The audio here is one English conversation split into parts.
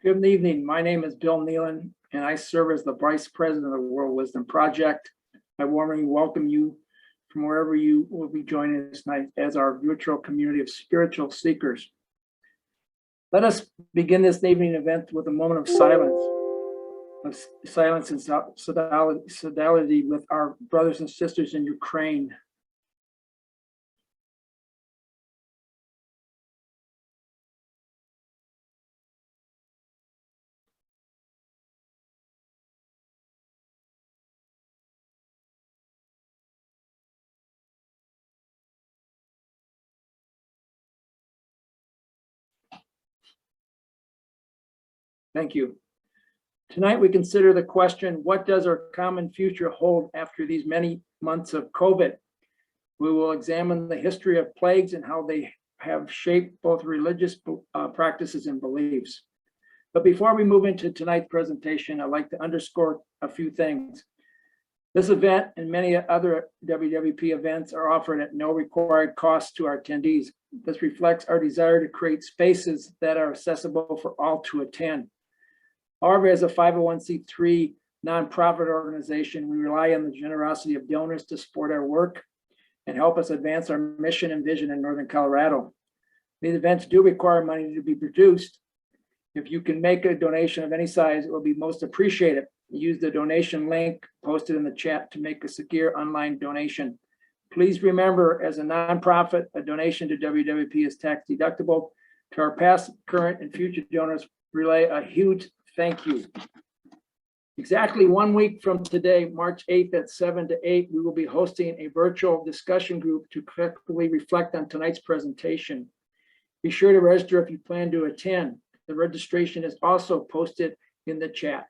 Good evening. My name is Bill Nealon, and I serve as the Vice President of the World Wisdom Project. I warmly welcome you from wherever you will be joining us tonight as our virtual community of spiritual seekers. Let us begin this evening event with a moment of silence and solidarity with our brothers and sisters in Ukraine. Thank you. Tonight, we consider the question, what does our common future hold after these many months of COVID? We will examine the history of plagues and how they have shaped both religious practices and beliefs. But before we move into tonight's presentation, I'd like to underscore a few things. This event and many other WWP events are offered at no required cost to our attendees. This reflects our desire to create spaces that are accessible for all to attend. However, as a 501c3 nonprofit organization, we rely on the generosity of donors to support our work and help us advance our mission and vision in Northern Colorado. These events do require money to be produced. If you can make a donation of any size, it will be most appreciated. Use the donation link posted in the chat to make a secure online donation. Please remember, as a nonprofit, a donation to WWP is tax deductible. To our past, current, and future donors, relay a huge thank you. Exactly 1 week from today, March 8th at 7 to 8, we will be hosting a virtual discussion group to collectively reflect on tonight's presentation. Be sure to register if you plan to attend. The registration is also posted in the chat.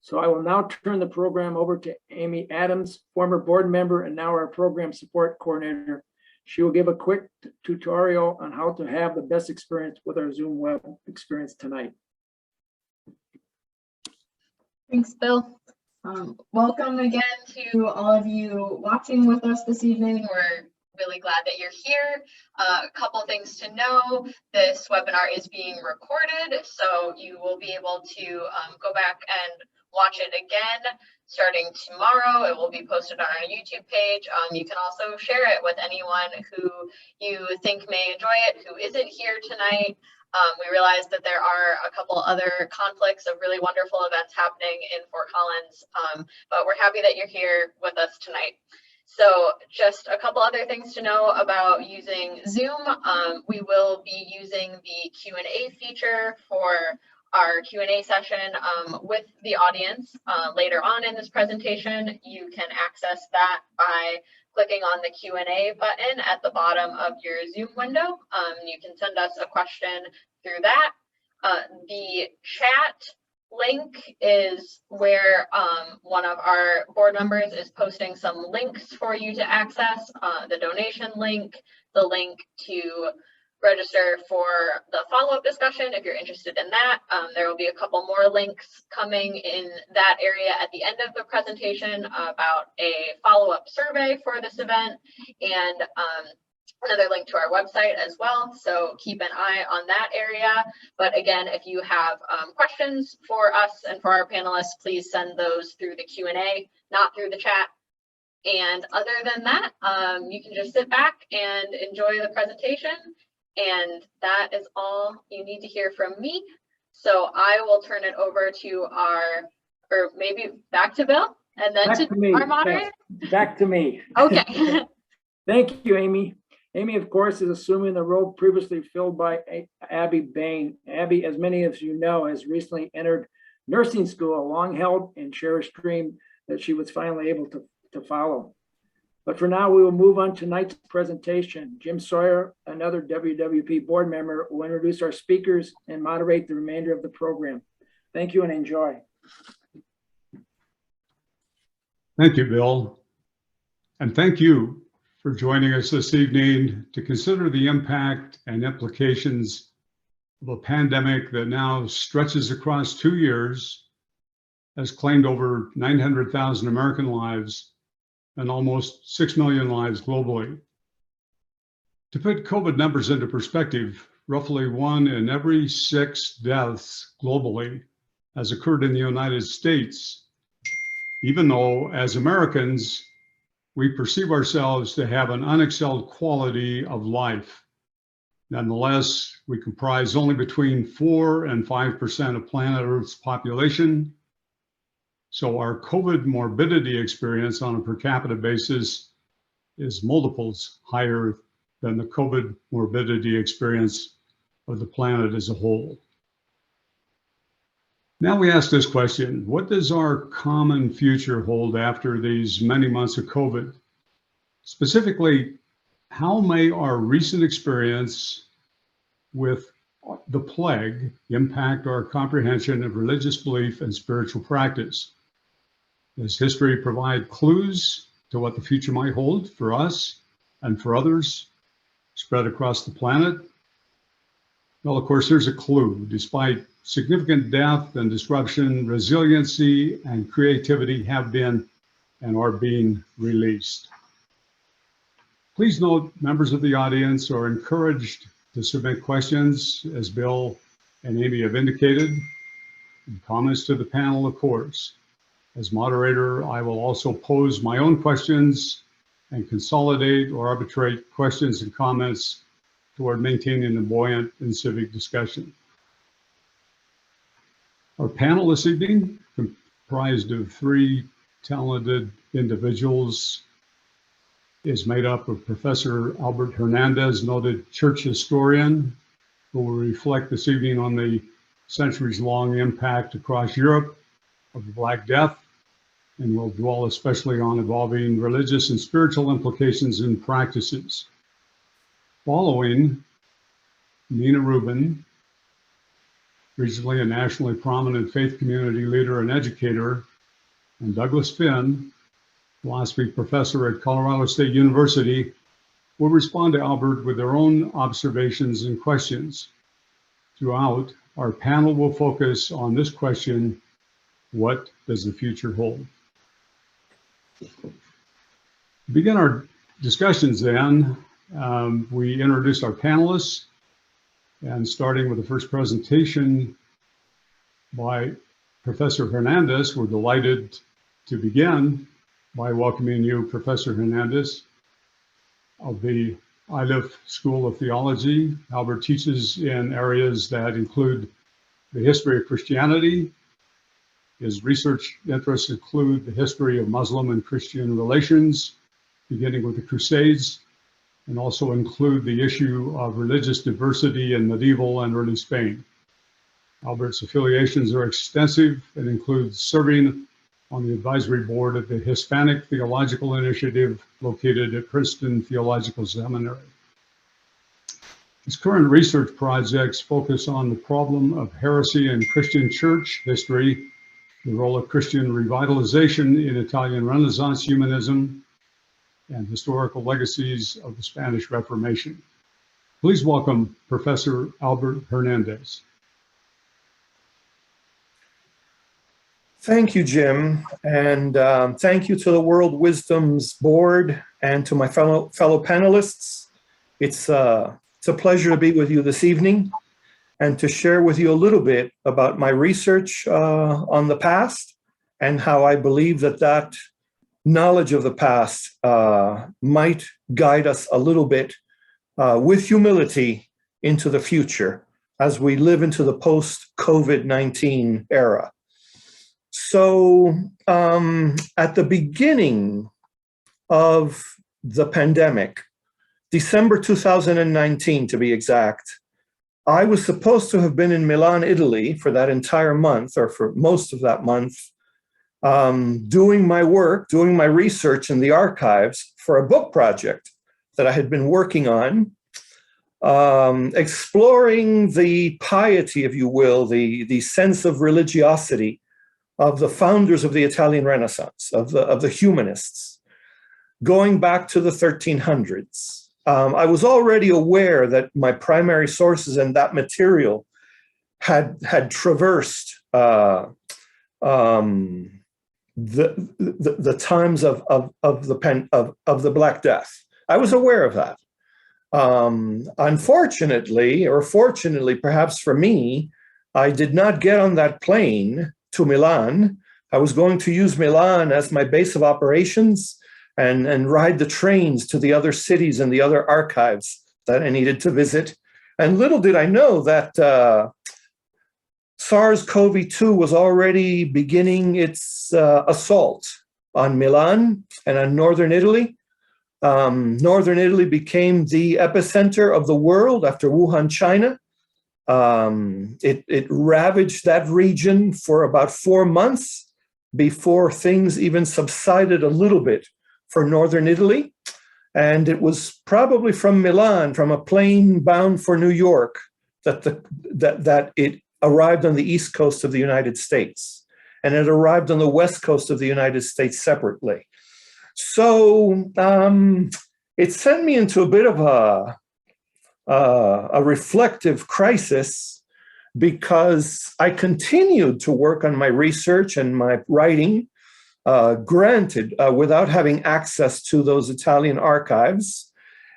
So I will now turn the program over to Amy Adams, former board member and now our program support coordinator. She will give a quick tutorial on how to have the best experience with our Zoom web experience tonight. Thanks, Bill. Welcome again to all of you watching with us this evening. We're really glad that you're here. A couple things to know. This webinar is being recorded, so you will be able to go back and watch it again starting tomorrow. It will be posted on our YouTube page. You can also share it with anyone who you think may enjoy it, who isn't here tonight. We realize that there are a couple other conflicts of really wonderful events happening in Fort Collins, but we're happy that you're here with us tonight. So just a couple other things to know about using Zoom. We will be using the Q&A feature for our Q&A session with the audience later on in this presentation. You can access that by clicking on the Q&A button at the bottom of your Zoom window. You can send us a question through that. The chat link is where one of our board members is posting some links for you to access, the donation link, the link to register for the follow-up discussion if you're interested in that. There will be a couple more links coming in that area at the end of the presentation about a follow-up survey for this event and another link to our website as well. So keep an eye on that area. But again, if you have questions for us and for our panelists, please send those through the Q&A, not through the chat. And other than that, you can just sit back and enjoy the presentation. And that is all you need to hear from me. So I will turn it over to or maybe back to Bill and then to our moderator. Yes. Back to me. Okay. Thank you, Amy. Amy, of course, is assuming the role previously filled by Abby Bain. Abby, as many of you know, has recently entered nursing school, a long-held and cherished dream that she was finally able to follow. But for now, we will move on to tonight's presentation. Jim Sawyer, another WWP board member, will introduce our speakers and moderate the remainder of the program. Thank you and enjoy. Thank you, Bill. And thank you for joining us this evening to consider the impact and implications of a pandemic that now stretches across 2 years, has claimed over 900,000 American lives and almost 6 million lives globally. To put COVID numbers into perspective, roughly 1 in every 6 deaths globally has occurred in the United States, even though as Americans, we perceive ourselves to have an unexcelled quality of life. Nonetheless, we comprise only between 4 and 5% of planet Earth's population. So our COVID morbidity experience on a per capita basis is multiples higher than the COVID morbidity experience of the planet as a whole. Now we ask this question: what does our common future hold after these many months of COVID? Specifically, how may our recent experience with the plague impact our comprehension of religious belief and spiritual practice? Does history provide clues to what the future might hold for us and for others spread across the planet? Well, of course, there's a clue. Despite significant death and disruption, resiliency and creativity have been and are being released. Please note, members of the audience are encouraged to submit questions, as Bill and Amy have indicated, and comments to the panel, of course. As moderator, I will also pose my own questions and consolidate or arbitrate questions and comments toward maintaining a buoyant and civic discussion. Our panel this evening, comprised of 3 talented individuals, is made up of Professor Albert Hernandez, noted church historian, who will reflect this evening on the centuries-long impact across Europe of the Black Death, and will dwell especially on evolving religious and spiritual implications and practices. Following, Nina Rubin, regionally and nationally prominent faith community leader and educator, and Douglas Finn, philosophy professor at Colorado State University, will respond to Albert with their own observations and questions. Throughout, our panel will focus on this question: what does the future hold? To begin our discussions then, we introduced our panelists, and starting with the first presentation by Professor Hernandez, we're delighted to begin by welcoming you, Professor Hernandez, of the Iliff School of Theology. Albert teaches in areas that include the history of Christianity. His research interests include the history of Muslim and Christian relations, beginning with the Crusades, and also include the issue of religious diversity in medieval and early Spain. Albert's affiliations are extensive and include serving on the advisory board of the Hispanic Theological Initiative located at Princeton Theological Seminary. His current research projects focus on the problem of heresy in Christian church history, the role of Christian revitalization in Italian Renaissance humanism, and historical legacies of the Spanish Reformation. Please welcome Professor Albert Hernandez. Thank you, Jim, and thank you to the World Wisdom's board and to my fellow panelists. It's a pleasure to be with you this evening and to share with you a little bit about my research on the past and how I believe that knowledge of the past might guide us a little bit with humility into the future as we live into the post-COVID-19 era. So at the beginning of the pandemic, December 2019 to be exact, I was supposed to have been in Milan, Italy for that entire month, or for most of that month, doing my work, doing my research in the archives for a book project that I had been working on, exploring the piety, if you will, the sense of religiosity of the founders of the Italian Renaissance, of the humanists, going back to the 1300s. I was already aware that my primary sources in that material had traversed the times of the Black Death. I was aware of that. Unfortunately, or fortunately, perhaps for me, I did not get on that plane to Milan. I was going to use Milan as my base of operations and ride the trains to the other cities and the other archives that I needed to visit. And little did I know that SARS-CoV-2 was already beginning its assault on Milan and on northern Italy. Northern Italy became the epicenter of the world after Wuhan, China. It ravaged that region for about 4 months before things even subsided a little bit for northern Italy. And it was probably from Milan, from a plane bound for New York, that it arrived on the east coast of the United States. And it arrived on the west coast of the United States separately. So it sent me into a bit of a reflective crisis, because I continued to work on my research and my writing, granted, without having access to those Italian archives.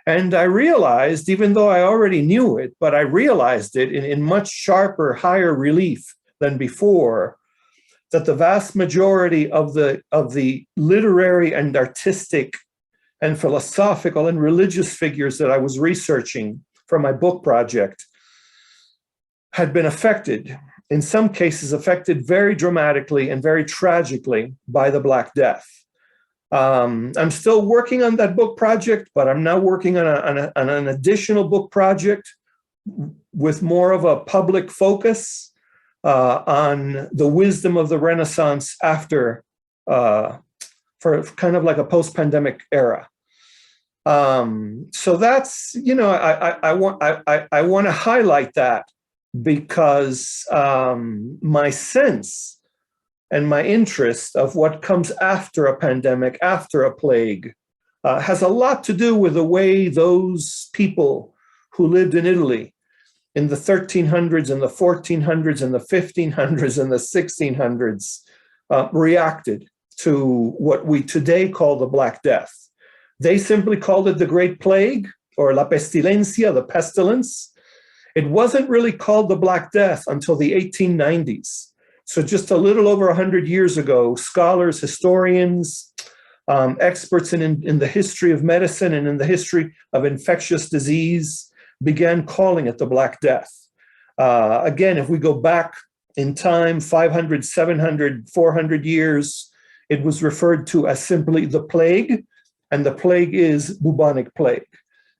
And I realized, even though I already knew it, but I realized it in much sharper, higher relief than before, that the vast majority of the literary and artistic and philosophical and religious figures that I was researching for my book project had been affected, in some cases affected very dramatically and very tragically by the Black Death. I'm still working on that book project, but I'm now working on an additional book project with more of a public focus on the wisdom of the Renaissance after, for kind of like a post-pandemic era. So that's, I want to highlight that, because my sense and my interest of what comes after a pandemic, after a plague, has a lot to do with the way those people who lived in Italy in the 1300s and the 1400s and the 1500s and the 1600s reacted to what we today call the Black Death. They simply called it the Great Plague, or la pestilencia, the pestilence. It wasn't really called the Black Death until the 1890s. So just a little over 100 years ago, scholars, historians, experts in the history of medicine and in the history of infectious disease began calling it the Black Death. Again, if we go back in time, 500, 700, 400 years, it was referred to as simply the plague, and the plague is bubonic plague.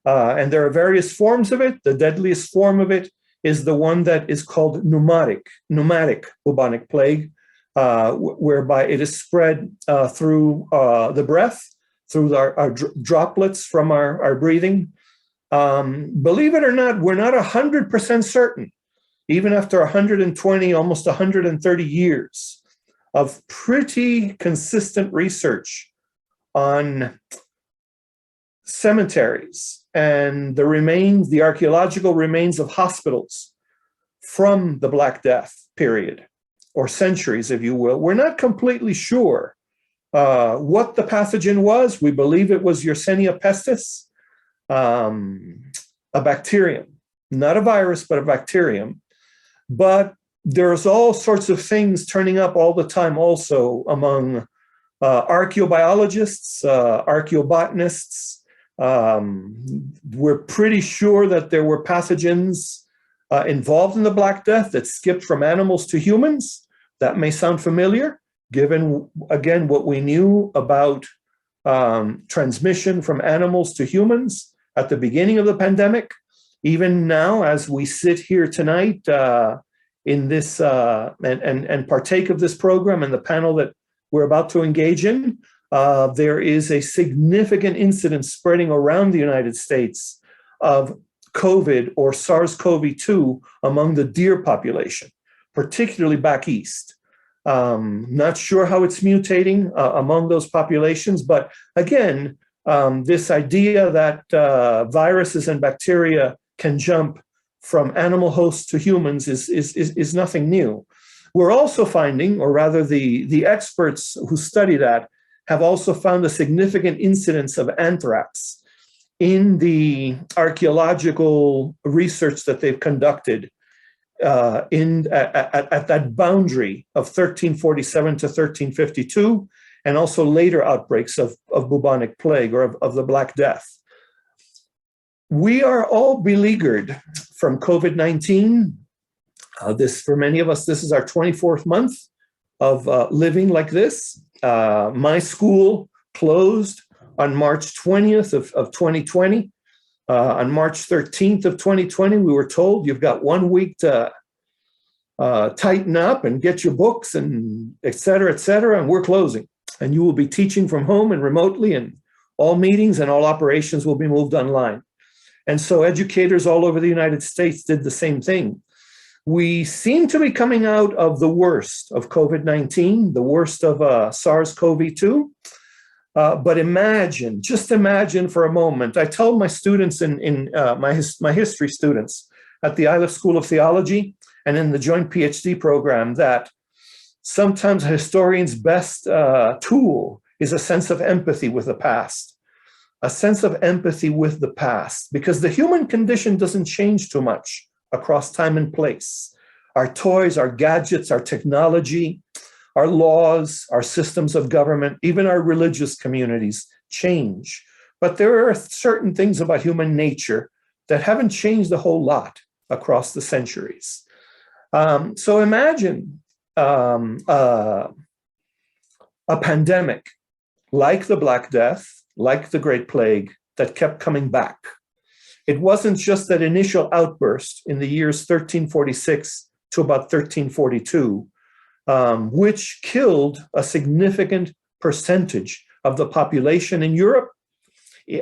And there are various forms of it. The deadliest form of it is the one that is called pneumatic bubonic plague, whereby it is spread through the breath, through our droplets from our breathing. Believe it or not, we're not 100% certain, even after 120, almost 130 years of pretty consistent research on cemeteries and the archaeological remains of hospitals from the Black Death period, or centuries, if you will. We're not completely sure what the pathogen was. We believe it was Yersinia pestis, a bacterium, not a virus, but a bacterium. But there's all sorts of things turning up all the time also among archaeobiologists, archaeobotanists. We're pretty sure that there were pathogens involved in the Black Death that skipped from animals to humans. That may sound familiar, given, again, what we knew about transmission from animals to humans at the beginning of the pandemic. Even now, as we sit here tonight in this and partake of this program and the panel that we're about to engage in, there is a significant incidence spreading around the United States of COVID or SARS-CoV-2 among the deer population, particularly back east. Not sure how it's mutating among those populations, but again, this idea that viruses and bacteria can jump from animal hosts to humans is nothing new. We're also finding, or rather the experts who study that have also found a significant incidence of anthrax in the archaeological research that they've conducted at that boundary of 1347 to 1352, and also later outbreaks of bubonic plague or of the Black Death. We are all beleaguered from COVID-19. For many of us, this is our 24th month of living like this. My school closed on March 20th of 2020. On March 13th of 2020, we were told you've got 1 week to tighten up and get your books and et cetera, and we're closing. And you will be teaching from home and remotely, and all meetings and all operations will be moved online. And so educators all over the United States did the same thing. We seem to be coming out of the worst of COVID-19, the worst of SARS-CoV-2. But just imagine for a moment. I tell my students my history students at the Iliff School of Theology and in the joint PhD program that sometimes a historian's best tool is a sense of empathy with the past. A sense of empathy with the past, because the human condition doesn't change too much across time and place. Our toys, our gadgets, our technology, our laws, our systems of government, even our religious communities change. But there are certain things about human nature that haven't changed a whole lot across the centuries. So imagine a pandemic like the Black Death, like the Great Plague, that kept coming back. It wasn't just that initial outburst in the years 1346 to about 1342, which killed a significant percentage of the population in Europe,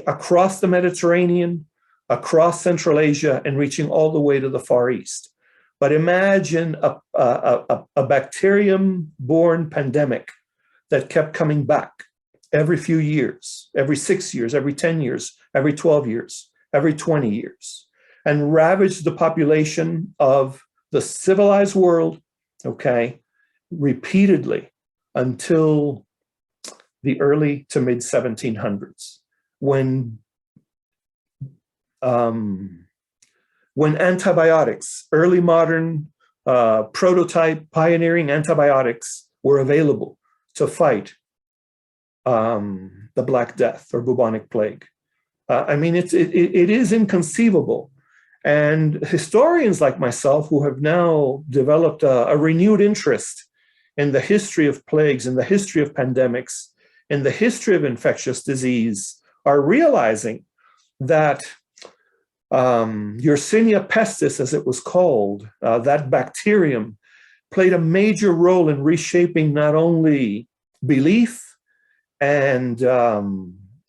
across the Mediterranean, across Central Asia, and reaching all the way to the Far East. But imagine a bacterium-borne pandemic that kept coming back every few years, every 6 years, every 10 years, every 12 years, every 20 years, and ravaged the population of the civilized world, repeatedly until the early to mid 1700s, when antibiotics, early modern prototype pioneering antibiotics were available to fight the Black Death or bubonic plague. It is inconceivable. And historians like myself, who have now developed a renewed interest in the history of plagues, in the history of pandemics, in the history of infectious disease, are realizing that Yersinia pestis, as it was called, that bacterium, played a major role in reshaping not only belief and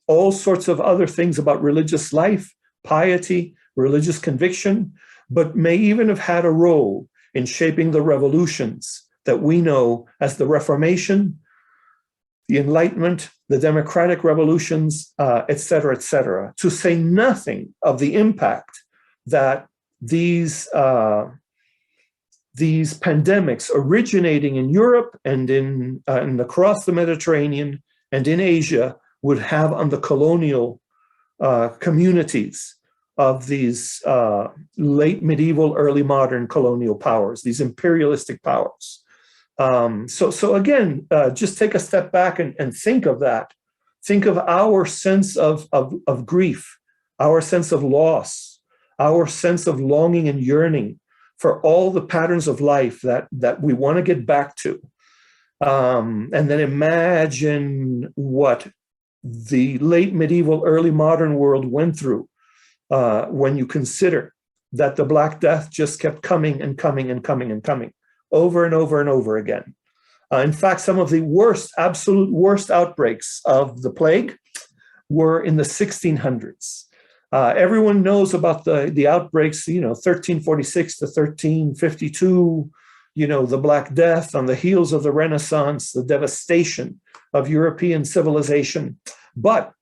all sorts of other things about religious life, piety, religious conviction, but may even have had a role in shaping the revolutions that we know as the Reformation, the Enlightenment, the democratic revolutions, et cetera, to say nothing of the impact that these pandemics originating in Europe and and across the Mediterranean and in Asia would have on the colonial communities of these late medieval, early modern colonial powers, these imperialistic powers. So again, just take a step back and think of that. Think of our sense of grief, our sense of loss, our sense of longing and yearning for all the patterns of life that we want to get back to. And then imagine what the late medieval, early modern world went through when you consider that the Black Death just kept coming and coming and coming and coming over and over and over again. In fact, some of the absolute worst outbreaks of the plague were in the 1600s. Everyone knows about the outbreaks, 1346 to 1352, the Black Death on the heels of the Renaissance, the devastation of European civilization. But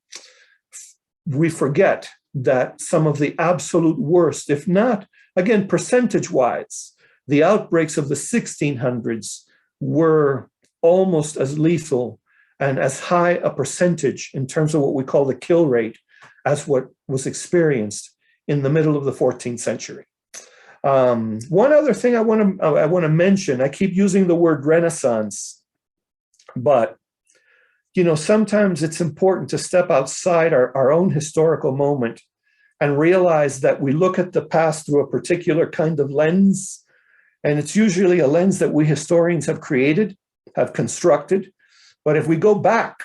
we forget that some of the absolute worst, if not, again, percentage-wise, the outbreaks of the 1600s were almost as lethal and as high a percentage in terms of what we call the kill rate as what was experienced in the middle of the 14th century. One other thing I want to mention, I keep using the word Renaissance, but sometimes it's important to step outside our own historical moment and realize that we look at the past through a particular kind of lens. And it's usually a lens that we historians have created, have constructed. But if we go back,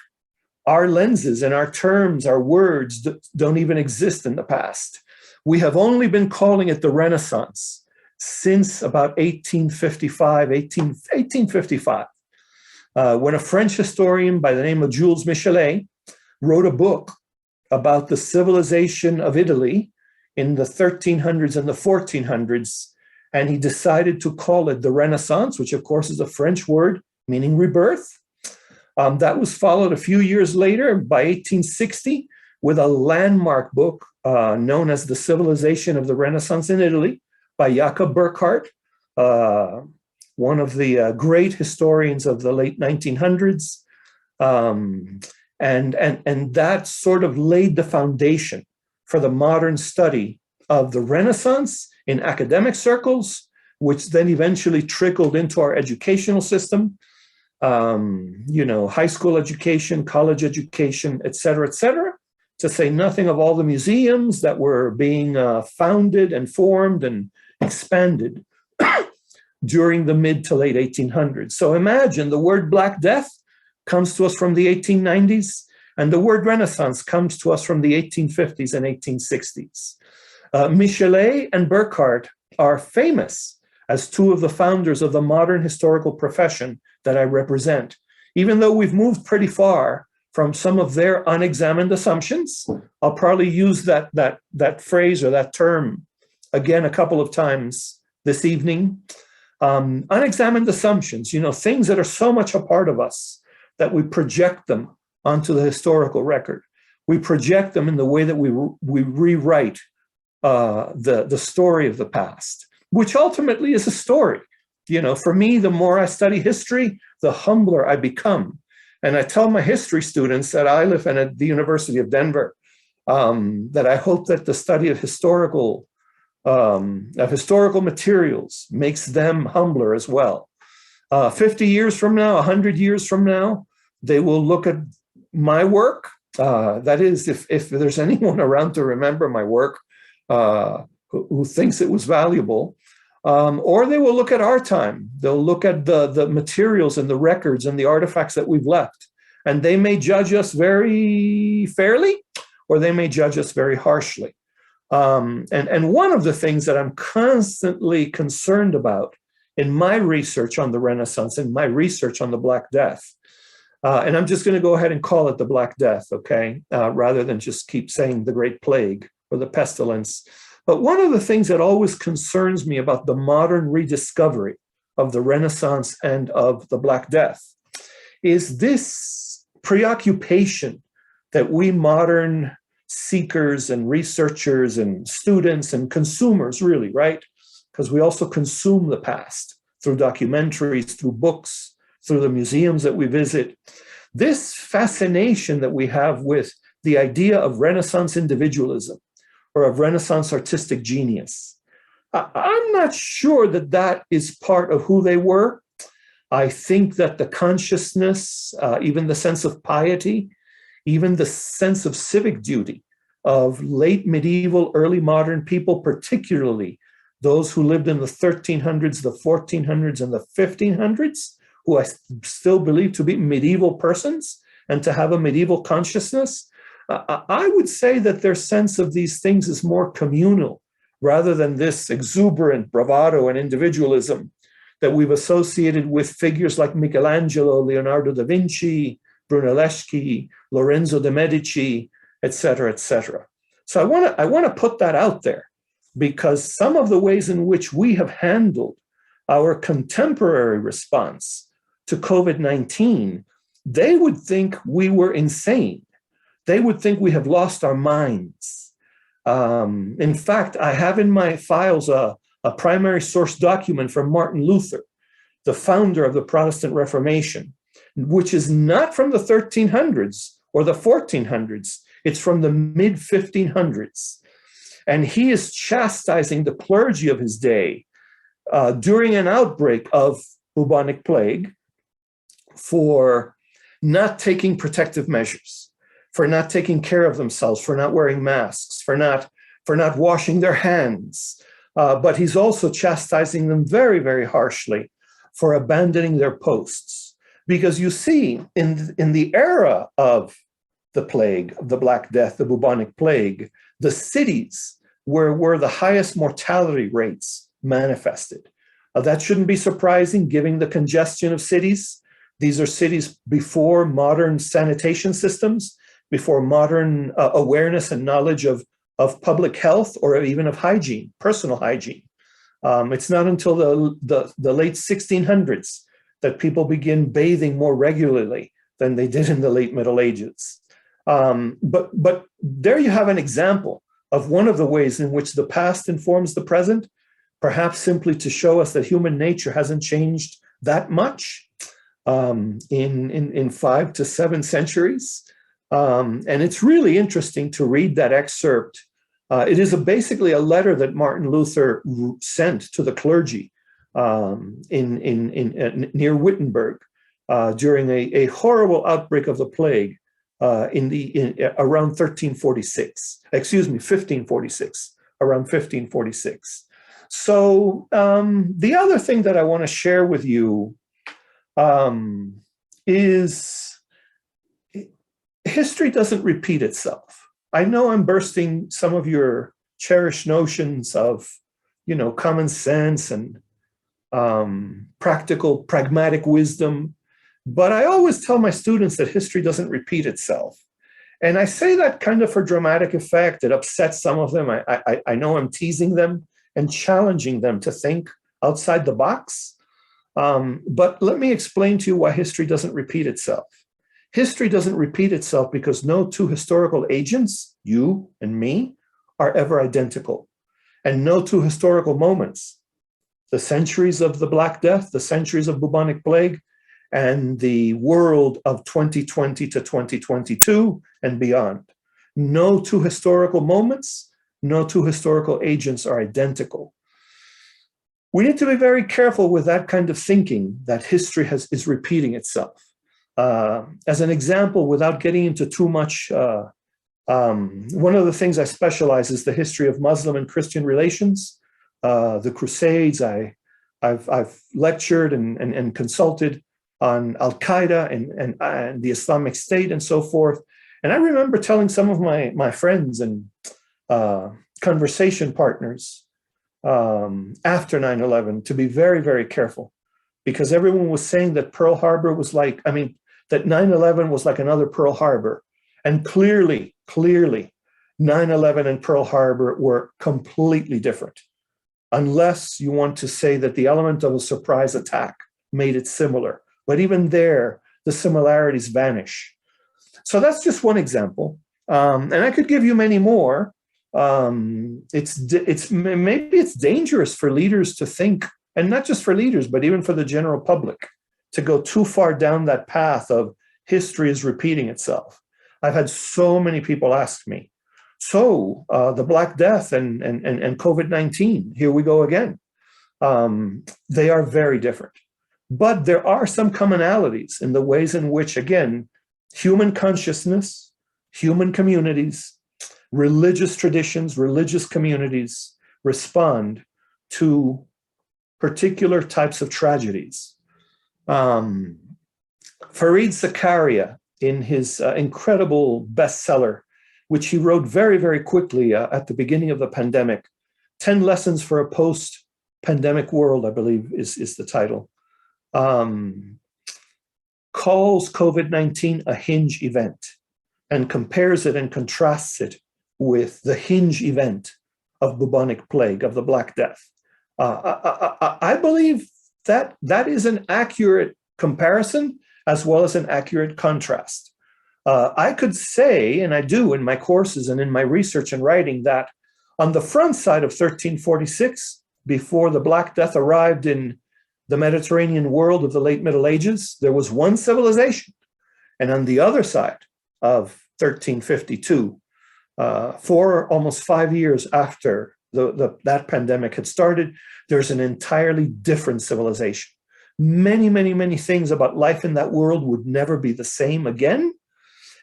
our lenses and our terms, our words don't even exist in the past. We have only been calling it the Renaissance since about 1855, when a French historian by the name of Jules Michelet wrote a book about the civilization of Italy in the 1300s and the 1400s, and he decided to call it the Renaissance, which of course is a French word meaning rebirth. That was followed a few years later by 1860 with a landmark book known as The Civilization of the Renaissance in Italy by Jacob Burckhardt, one of the great historians of the late 1900s. And that sort of laid the foundation for the modern study of the Renaissance in academic circles, which then eventually trickled into our educational system, high school education, college education, et cetera, to say nothing of all the museums that were being founded and formed and expanded during the mid to late 1800s. So imagine the word Black Death comes to us from the 1890s, and the word Renaissance comes to us from the 1850s and 1860s. Michelet and Burckhardt are famous as two of the founders of the modern historical profession that I represent. Even though we've moved pretty far from some of their unexamined assumptions, I'll probably use that phrase or that term again a couple of times this evening. Unexamined assumptions, things that are so much a part of us that we project them onto the historical record. We project them in the way that we rewrite the story of the past, which ultimately is a story. For me, the more I study history, the humbler I become. And I tell my history students that I live in at the University of Denver, that I hope that the study of historical materials makes them humbler as well. 50 years from now, 100 years from now, they will look at my work. That is, if there's anyone around to remember my work who thinks it was valuable, or they will look at our time. They'll look at the materials and the records and the artifacts that we've left. And they may judge us very fairly, or they may judge us very harshly. And one of the things that I'm constantly concerned about in my research on the Renaissance and my research on the Black Death, and I'm just going to go ahead and call it the Black Death, okay, rather than just keep saying the Great Plague or the pestilence. But one of the things that always concerns me about the modern rediscovery of the Renaissance and of the Black Death is this preoccupation that we modern seekers and researchers and students and consumers, really, right? Because we also consume the past through documentaries, through books, through the museums that we visit. This fascination that we have with the idea of Renaissance individualism or of Renaissance artistic genius, I'm not sure that that is part of who they were. I think that the consciousness, even the sense of piety, even the sense of civic duty of late medieval, early modern people, particularly those who lived in the 1300s, the 1400s, and the 1500s, who I still believe to be medieval persons and to have a medieval consciousness, I would say that their sense of these things is more communal rather than this exuberant bravado and individualism that we've associated with figures like Michelangelo, Leonardo da Vinci, Brunelleschi, Lorenzo de' Medici, et cetera, et cetera. So I want to put that out there because some of the ways in which we have handled our contemporary response to COVID-19, they would think we were insane. They would think we have lost our minds. In fact, I have in my files a primary source document from Martin Luther, the founder of the Protestant Reformation, which is not from the 1300s or the 1400s. It's from the mid 1500s. And he is chastising the clergy of his day during an outbreak of bubonic plague for not taking protective measures, for not taking care of themselves, for not wearing masks, for not washing their hands. But he's also chastising them very, very harshly for abandoning their posts. Because you see, in the era of the plague, of the Black Death, the bubonic plague, the cities where the highest mortality rates manifested. That shouldn't be surprising, given the congestion of cities. These are cities before modern sanitation systems, before modern awareness and knowledge of public health or even of hygiene, personal hygiene. It's not until the late 1600s that people begin bathing more regularly than they did in the late Middle Ages. But there you have an example of one of the ways in which the past informs the present, perhaps simply to show us that human nature hasn't changed that much in 5 to 7 centuries. And it's really interesting to read that excerpt. It is basically a letter that Martin Luther sent to the clergy near Wittenberg during a horrible outbreak of the plague around 1346. Excuse me, 1546. Around 1546. So the other thing that I want to share with you is history doesn't repeat itself. I know I'm bursting some of your cherished notions of, common sense and pragmatic wisdom, but I always tell my students that history doesn't repeat itself. And I say that kind of for dramatic effect. It upsets some of them. I know I'm teasing them and challenging them to think outside the box. But let me explain to you why history doesn't repeat itself. History doesn't repeat itself because no two historical agents, you and me, are ever identical. And no two historical moments, the centuries of the Black Death, the centuries of bubonic plague, and the world of 2020 to 2022 and beyond. No two historical moments, no two historical agents are identical. We need to be very careful with that kind of thinking that history is repeating itself. As an example, without getting into too much, one of the things I specialize is the history of Muslim and Christian relations, the Crusades. I've lectured and consulted on Al-Qaeda and the Islamic State and so forth. And I remember telling some of my friends and conversation partners after 9/11 to be very, very careful, because everyone was saying that Pearl Harbor was that 9/11 was like another Pearl Harbor. And clearly, 9/11 and Pearl Harbor were completely different, unless you want to say that the element of a surprise attack made it similar. But even there, the similarities vanish. So that's just one example. And I could give you many more. Maybe it's dangerous for leaders to think, and not just for leaders, but even for the general public, to go too far down that path of history is repeating itself. I've had so many people ask me, so the Black Death and COVID-19, here we go again. They are very different. But there are some commonalities in the ways in which, again, human consciousness, human communities, religious traditions, religious communities respond to particular types of tragedies. Fareed Zakaria, in his incredible bestseller, which he wrote very, very quickly at the beginning of the pandemic, 10 Lessons for a Post-Pandemic World, I believe is the title, calls COVID-19 a hinge event and compares it and contrasts it with the hinge event of bubonic plague, of the Black Death. I believe that is an accurate comparison as well as an accurate contrast. I could say, and I do in my courses and in my research and writing, that on the front side of 1346, before the Black Death arrived in the Mediterranean world of the late Middle Ages, there was one civilization. And on the other side of 1352. Almost 5 years after that pandemic had started, there's an entirely different civilization. Many, many, many things about life in that world would never be the same again.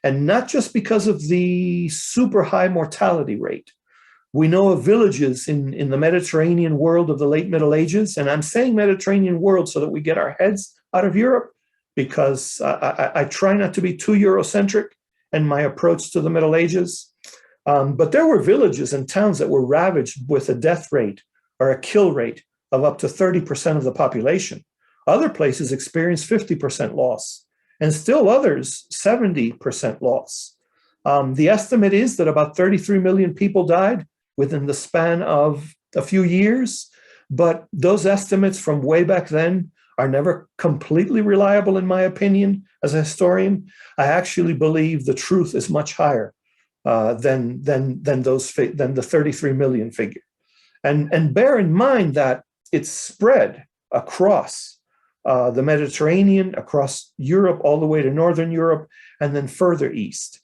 And not just because of the super high mortality rate. We know of villages in the Mediterranean world of the late Middle Ages, and I'm saying Mediterranean world so that we get our heads out of Europe, because I try not to be too Eurocentric in my approach to the Middle Ages. But there were villages and towns that were ravaged with a death rate or a kill rate of up to 30% of the population. Other places experienced 50% loss, and still others 70% loss. The estimate is that about 33 million people died within the span of a few years, but those estimates from way back then are never completely reliable, in my opinion, as a historian. I actually believe the truth is much higher than the 33 million figure. And bear in mind that it's spread across the Mediterranean, across Europe, all the way to Northern Europe, and then further east.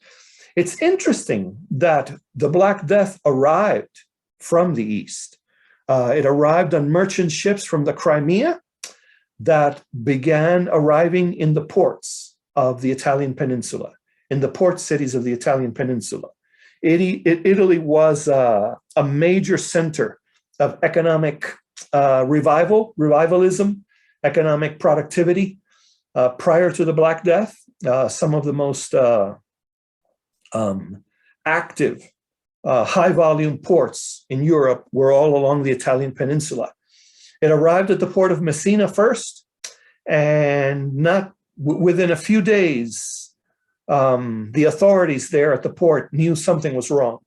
It's interesting that the Black Death arrived from the east. It arrived on merchant ships from the Crimea that began arriving in the ports of the Italian peninsula, in the port cities of the Italian peninsula. Italy was a major center of economic revivalism, economic productivity prior to the Black Death. Some of the most active high-volume ports in Europe were all along the Italian peninsula. It arrived at the port of Messina first, and not within a few days, the authorities there at the port knew something was wrong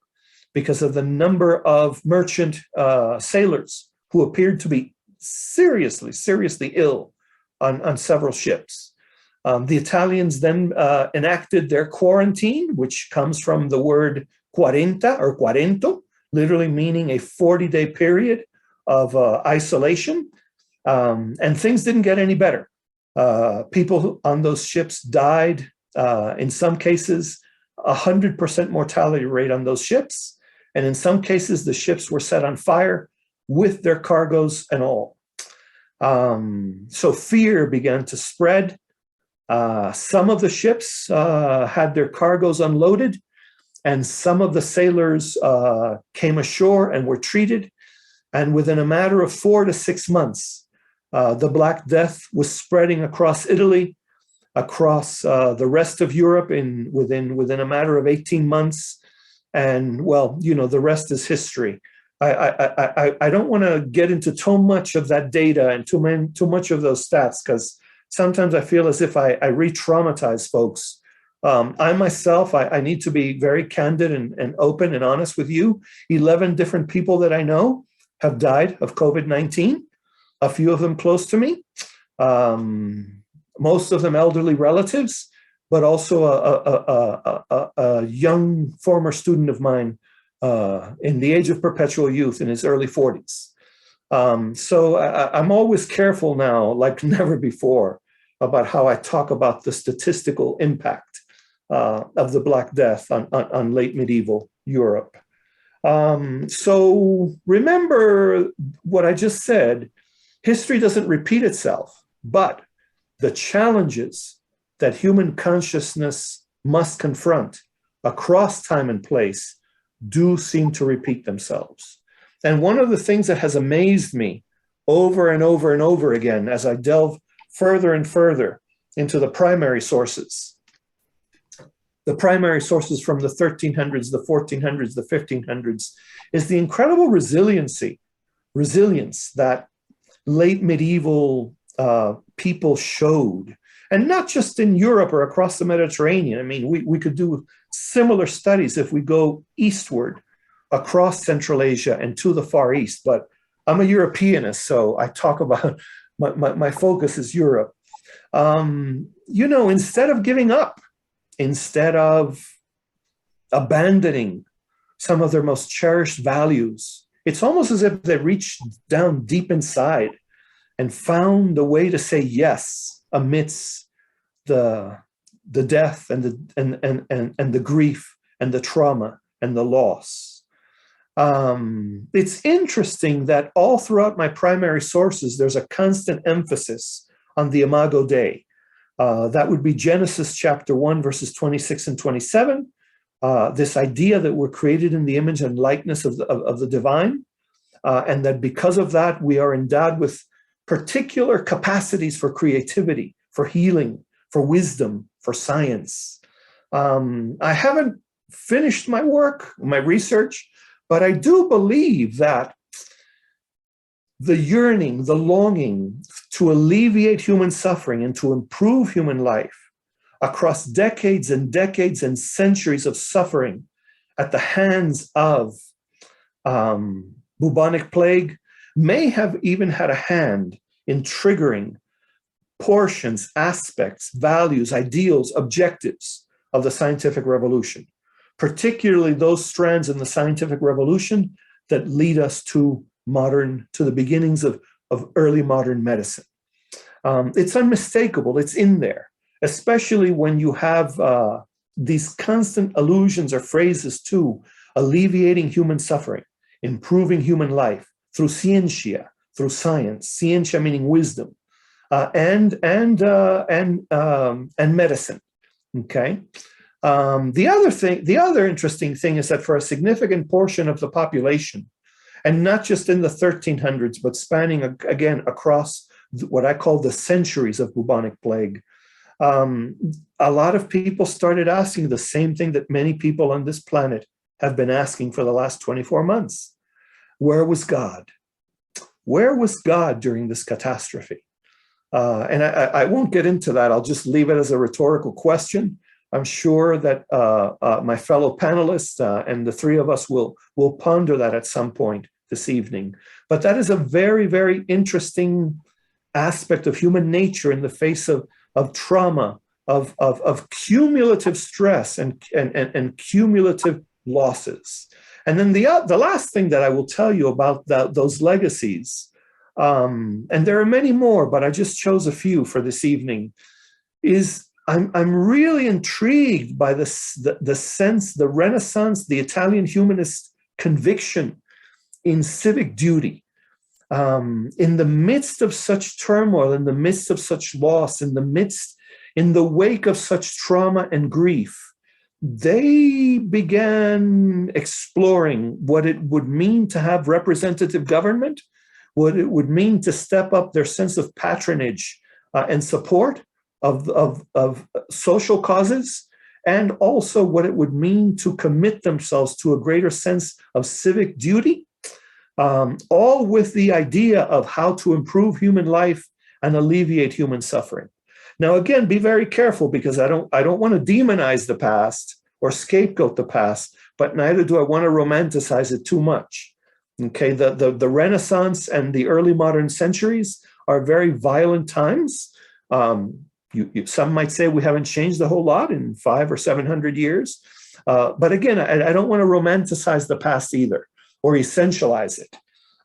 because of the number of merchant sailors who appeared to be seriously ill on several ships. The Italians then enacted their quarantine, which comes from the word quarenta or quarento, literally meaning a 40-day period of isolation. And things didn't get any better. People on those ships died. In some cases, 100% mortality rate on those ships. And in some cases, the ships were set on fire with their cargoes and all. So fear began to spread. Some of the ships had their cargoes unloaded, and some of the sailors came ashore and were treated. And within a matter of 4 to 6 months, the Black Death was spreading across Italy, across the rest of Europe within a matter of 18 months. And well, you know, the rest is history. I don't want to get into too much of that data and too much of those stats, because sometimes I feel as if I re-traumatize folks. I myself, I need to be very candid and open and honest with you. 11 different people that I know have died of COVID-19, a few of them close to me, most of them elderly relatives, but also a young former student of mine in the age of perpetual youth in his early 40s. So I'm always careful now, like never before, about how I talk about the statistical impact of the Black Death on late medieval Europe. So remember what I just said, history doesn't repeat itself, but the challenges that human consciousness must confront across time and place do seem to repeat themselves. And one of the things that has amazed me over and over and over again as I delve further and further into the primary sources from the 1300s, the 1400s, the 1500s, is the incredible resilience that late medieval people showed. And not just in Europe or across the Mediterranean. I mean, we could do similar studies if we go eastward across Central Asia and to the Far East. But I'm a Europeanist, so I talk about, my focus is Europe. You know, instead of giving up, instead of abandoning some of their most cherished values, it's almost as if they reached down deep inside and found a way to say yes amidst the the death and the grief and the trauma and the loss. It's interesting that all throughout my primary sources, there's a constant emphasis on the Imago Dei. That would be Genesis chapter 1, verses 26 and 27. This idea that we're created in the image and likeness of the divine, and that because of that, we are endowed with particular capacities for creativity, for healing, for wisdom, for science. I haven't finished my work, my research, but I do believe that the yearning, the longing to alleviate human suffering and to improve human life across decades and decades and centuries of suffering at the hands of bubonic plague may have even had a hand in triggering portions, aspects, values, ideals, objectives of the scientific revolution, particularly those strands in the scientific revolution that lead us to the beginnings of early modern medicine. It's unmistakable, it's in there, especially when you have these constant allusions or phrases to alleviating human suffering, improving human life through scientia, through science, scientia meaning wisdom, and medicine. Okay. The other interesting thing is that for a significant portion of the population, and not just in the 1300s, but spanning again across what I call the centuries of bubonic plague, a lot of people started asking the same thing that many people on this planet have been asking for the last 24 months. Where was God? Where was God during this catastrophe? And I won't get into that. I'll just leave it as a rhetorical question. I'm sure that my fellow panelists and the three of us will ponder that at some point this evening. But that is a very, very interesting aspect of human nature in the face of trauma, of cumulative stress and cumulative losses. And then the last thing that I will tell you about those legacies, and there are many more, but I just chose a few for this evening, is I'm really intrigued by the sense, the Renaissance, the Italian humanist conviction in civic duty. In the midst of such turmoil, in the midst of such loss, in the wake of such trauma and grief, they began exploring what it would mean to have representative government, what it would mean to step up their sense of patronage and support of social causes, and also what it would mean to commit themselves to a greater sense of civic duty, all with the idea of how to improve human life and alleviate human suffering. Now, again, be very careful, because I don't want to demonize the past or scapegoat the past, but neither do I want to romanticize it too much. Okay, the Renaissance and the early modern centuries are very violent times. Some might say we haven't changed a whole lot in 500 or 700 years. But again, I don't want to romanticize the past either or essentialize it.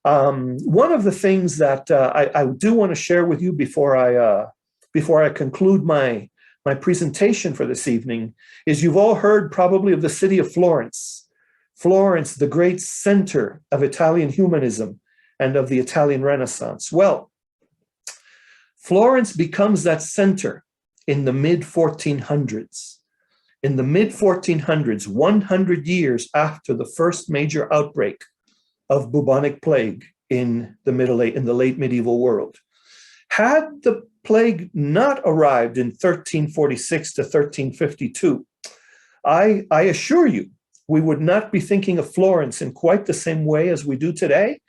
One of the things that I do want to share with you before I conclude my presentation for this evening is you've all heard probably of the city of Florence. Florence, the great center of Italian humanism and of the Italian Renaissance. Well, Florence becomes that center in the mid-1400s. In the mid-1400s, 100 years after the first major outbreak of bubonic plague in the late medieval world. Had the plague not arrived in 1346 to 1352, I assure you, we would not be thinking of Florence in quite the same way as we do today,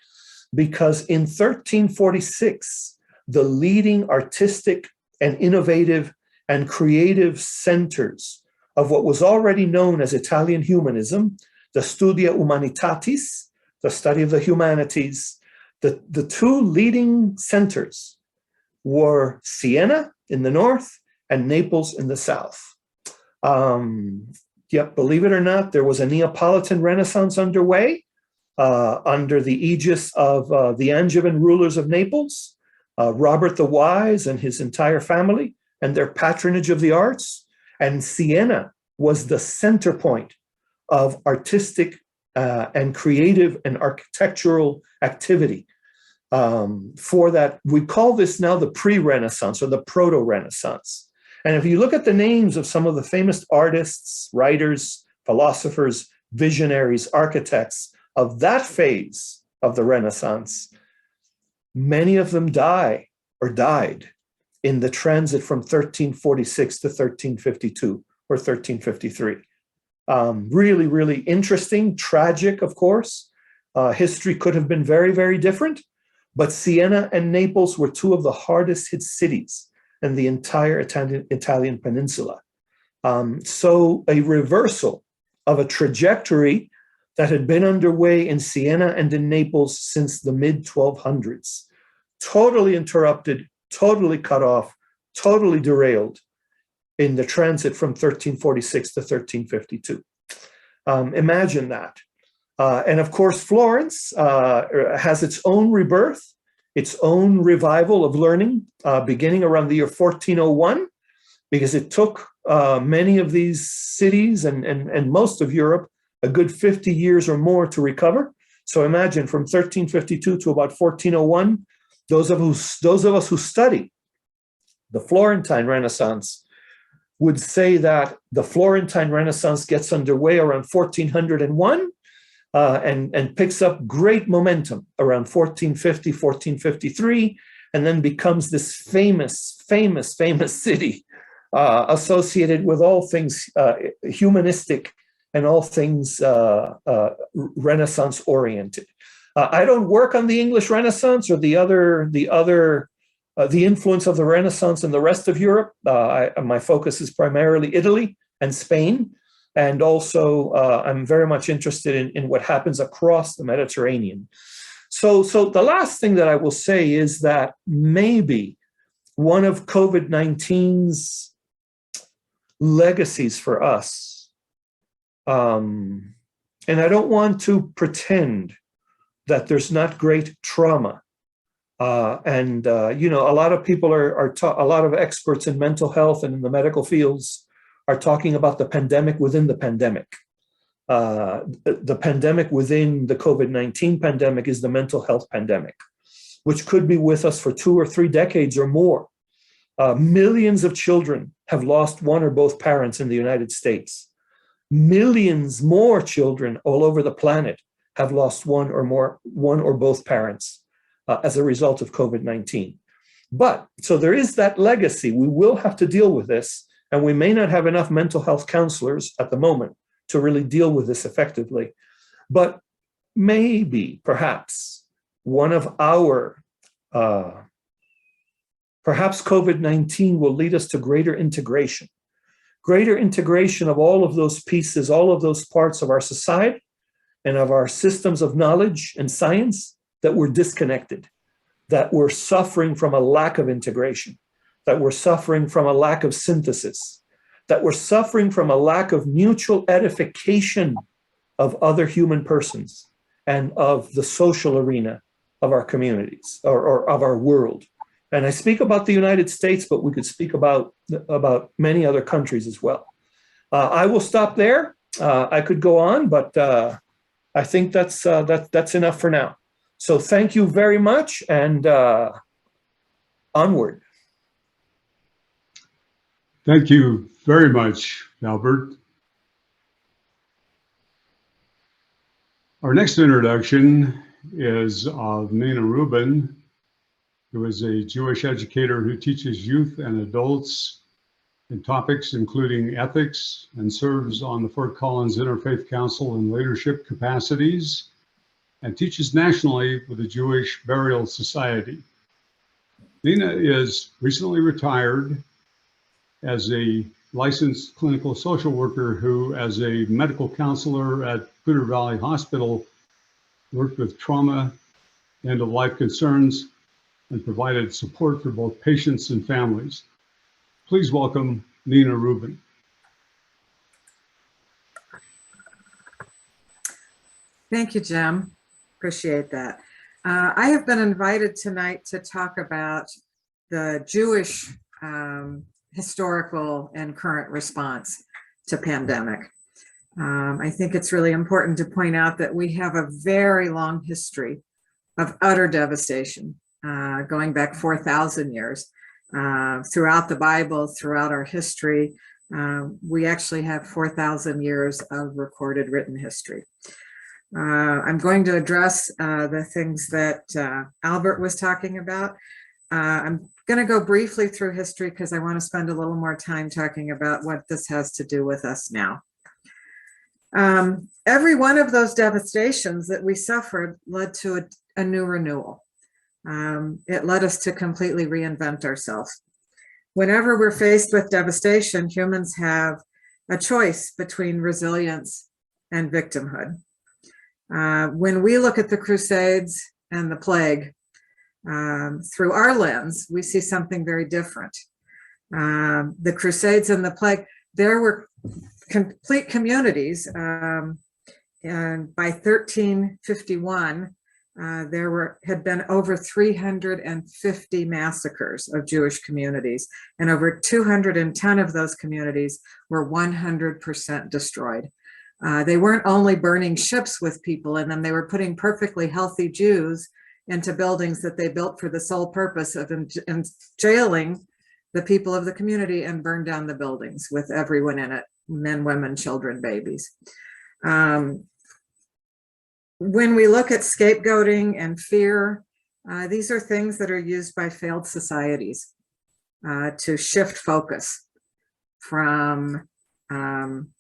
because in 1346, the leading artistic and innovative and creative centers of what was already known as Italian humanism, the Studia Humanitatis, the study of the humanities, the two leading centers were Siena in the north and Naples in the south. Yet, believe it or not, there was a Neapolitan Renaissance underway under the aegis of the Angevin rulers of Naples, Robert the Wise and his entire family, and their patronage of the arts. And Siena was the center point of artistic and creative and architectural activity. For that, we call this now the pre-Renaissance or the proto-Renaissance. And if you look at the names of some of the famous artists, writers, philosophers, visionaries, architects of that phase of the Renaissance, many of them died in the transit from 1346 to 1352 or 1353. Really, really interesting, tragic, of course. History could have been very, very different, but Siena and Naples were two of the hardest hit cities in the entire Italian peninsula. So a reversal of a trajectory that had been underway in Siena and in Naples since the mid-1200s. Totally interrupted, totally cut off, totally derailed in the transit from 1346 to 1352. Imagine that. And of course, Florence has its own rebirth, its own revival of learning, beginning around the year 1401, because it took many of these cities and most of Europe a good 50 years or more to recover. So imagine from 1352 to about 1401, those of us who study the Florentine Renaissance would say that the Florentine Renaissance gets underway around 1401 and picks up great momentum around 1450, 1453, and then becomes this famous city associated with all things humanistic and all things Renaissance oriented. I don't work on the English Renaissance or the influence of the Renaissance in the rest of Europe. My focus is primarily Italy and Spain. And also, I'm very much interested in what happens across the Mediterranean. So the last thing that I will say is that maybe one of COVID-19's legacies for us, and I don't want to pretend that there's not great trauma. A lot of people a lot of experts in mental health and in the medical fields are talking about the pandemic within the pandemic. The pandemic within the COVID-19 pandemic is the mental health pandemic, which could be with us for 2 or 3 decades or more. Millions of children have lost one or both parents in the United States. Millions more children all over the planet have lost one or both parents as a result of COVID-19. But so there is that legacy. We will have to deal with this, and we may not have enough mental health counselors at the moment to really deal with this effectively. But maybe, perhaps, one of our, perhaps COVID-19 will lead us to greater integration of all of those pieces, all of those parts of our society and of our systems of knowledge and science that were disconnected, that were suffering from a lack of integration, that were suffering from a lack of synthesis, that were suffering from a lack of mutual edification of other human persons and of the social arena of our communities or of our world. And I speak about the United States, but we could speak about many other countries as well. I will stop there. I could go on, but I think that's enough for now. So thank you very much, and onward. Thank you very much, Albert. Our next introduction is of Nina Rubin, who is a Jewish educator who teaches youth and adults in topics including ethics and serves on the Fort Collins Interfaith Council in leadership capacities and teaches nationally with the Jewish Burial Society. Nina is recently retired as a licensed clinical social worker who, as a medical counselor at Poudre Valley Hospital, worked with trauma, end-of-life concerns, and provided support for both patients and families. Please welcome Nina Rubin. Thank you, Jim. Appreciate that. I have been invited tonight to talk about the Jewish historical and current response to pandemic. I think it's really important to point out that we have a very long history of utter devastation, going back 4,000 years. Throughout the Bible, throughout our history, we actually have 4,000 years of recorded written history. I'm going to address the things that Albert was talking about. I'm going to go briefly through history because I want to spend a little more time talking about what this has to do with us now. Every one of those devastations that we suffered led to a new renewal. It led us to completely reinvent ourselves. Whenever we're faced with devastation, humans have a choice between resilience and victimhood. When we look at the Crusades and the plague through our lens, we see something very different. The Crusades and the plague, there were complete communities, and by 1351, there had been over 350 massacres of Jewish communities, and over 210 of those communities were 100% destroyed. They weren't only burning ships with people in them, they were putting perfectly healthy Jews into buildings that they built for the sole purpose of jailing the people of the community and burn down the buildings with everyone in it, men, women, children, babies. When we look at scapegoating and fear, these are things that are used by failed societies to shift focus from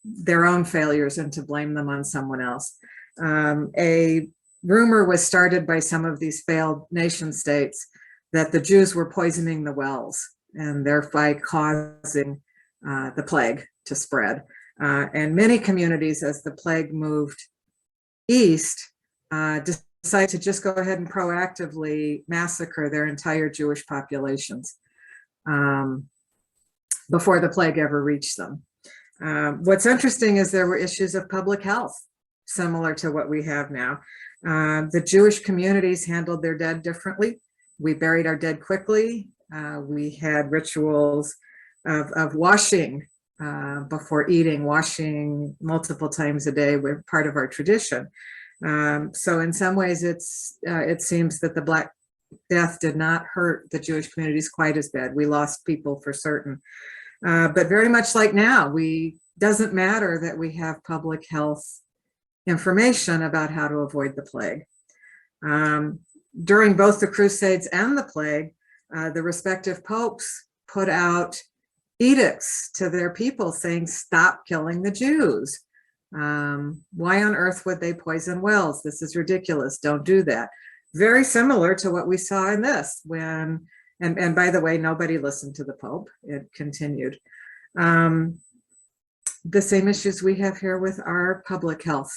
their own failures and to blame them on someone else. A rumor was started by some of these failed nation states that the Jews were poisoning the wells and thereby causing the plague to spread. And many communities, as the plague moved east, decided to just go ahead and proactively massacre their entire Jewish populations before the plague ever reached them. What's interesting is there were issues of public health similar to what we have now. The Jewish communities handled their dead differently. We buried our dead quickly. We had rituals of washing before eating, washing multiple times a day were part of our tradition. So in some ways, it seems that the Black Death did not hurt the Jewish communities quite as bad. We lost people for certain. But very much like now, doesn't matter that we have public health information about how to avoid the plague. During both the Crusades and the plague, the respective popes put out edicts to their people saying, stop killing the Jews. Why on earth would they poison wells? This is ridiculous. Don't do that. Very similar to what we saw in this when, and by the way, nobody listened to the Pope. It continued. The same issues we have here with our public health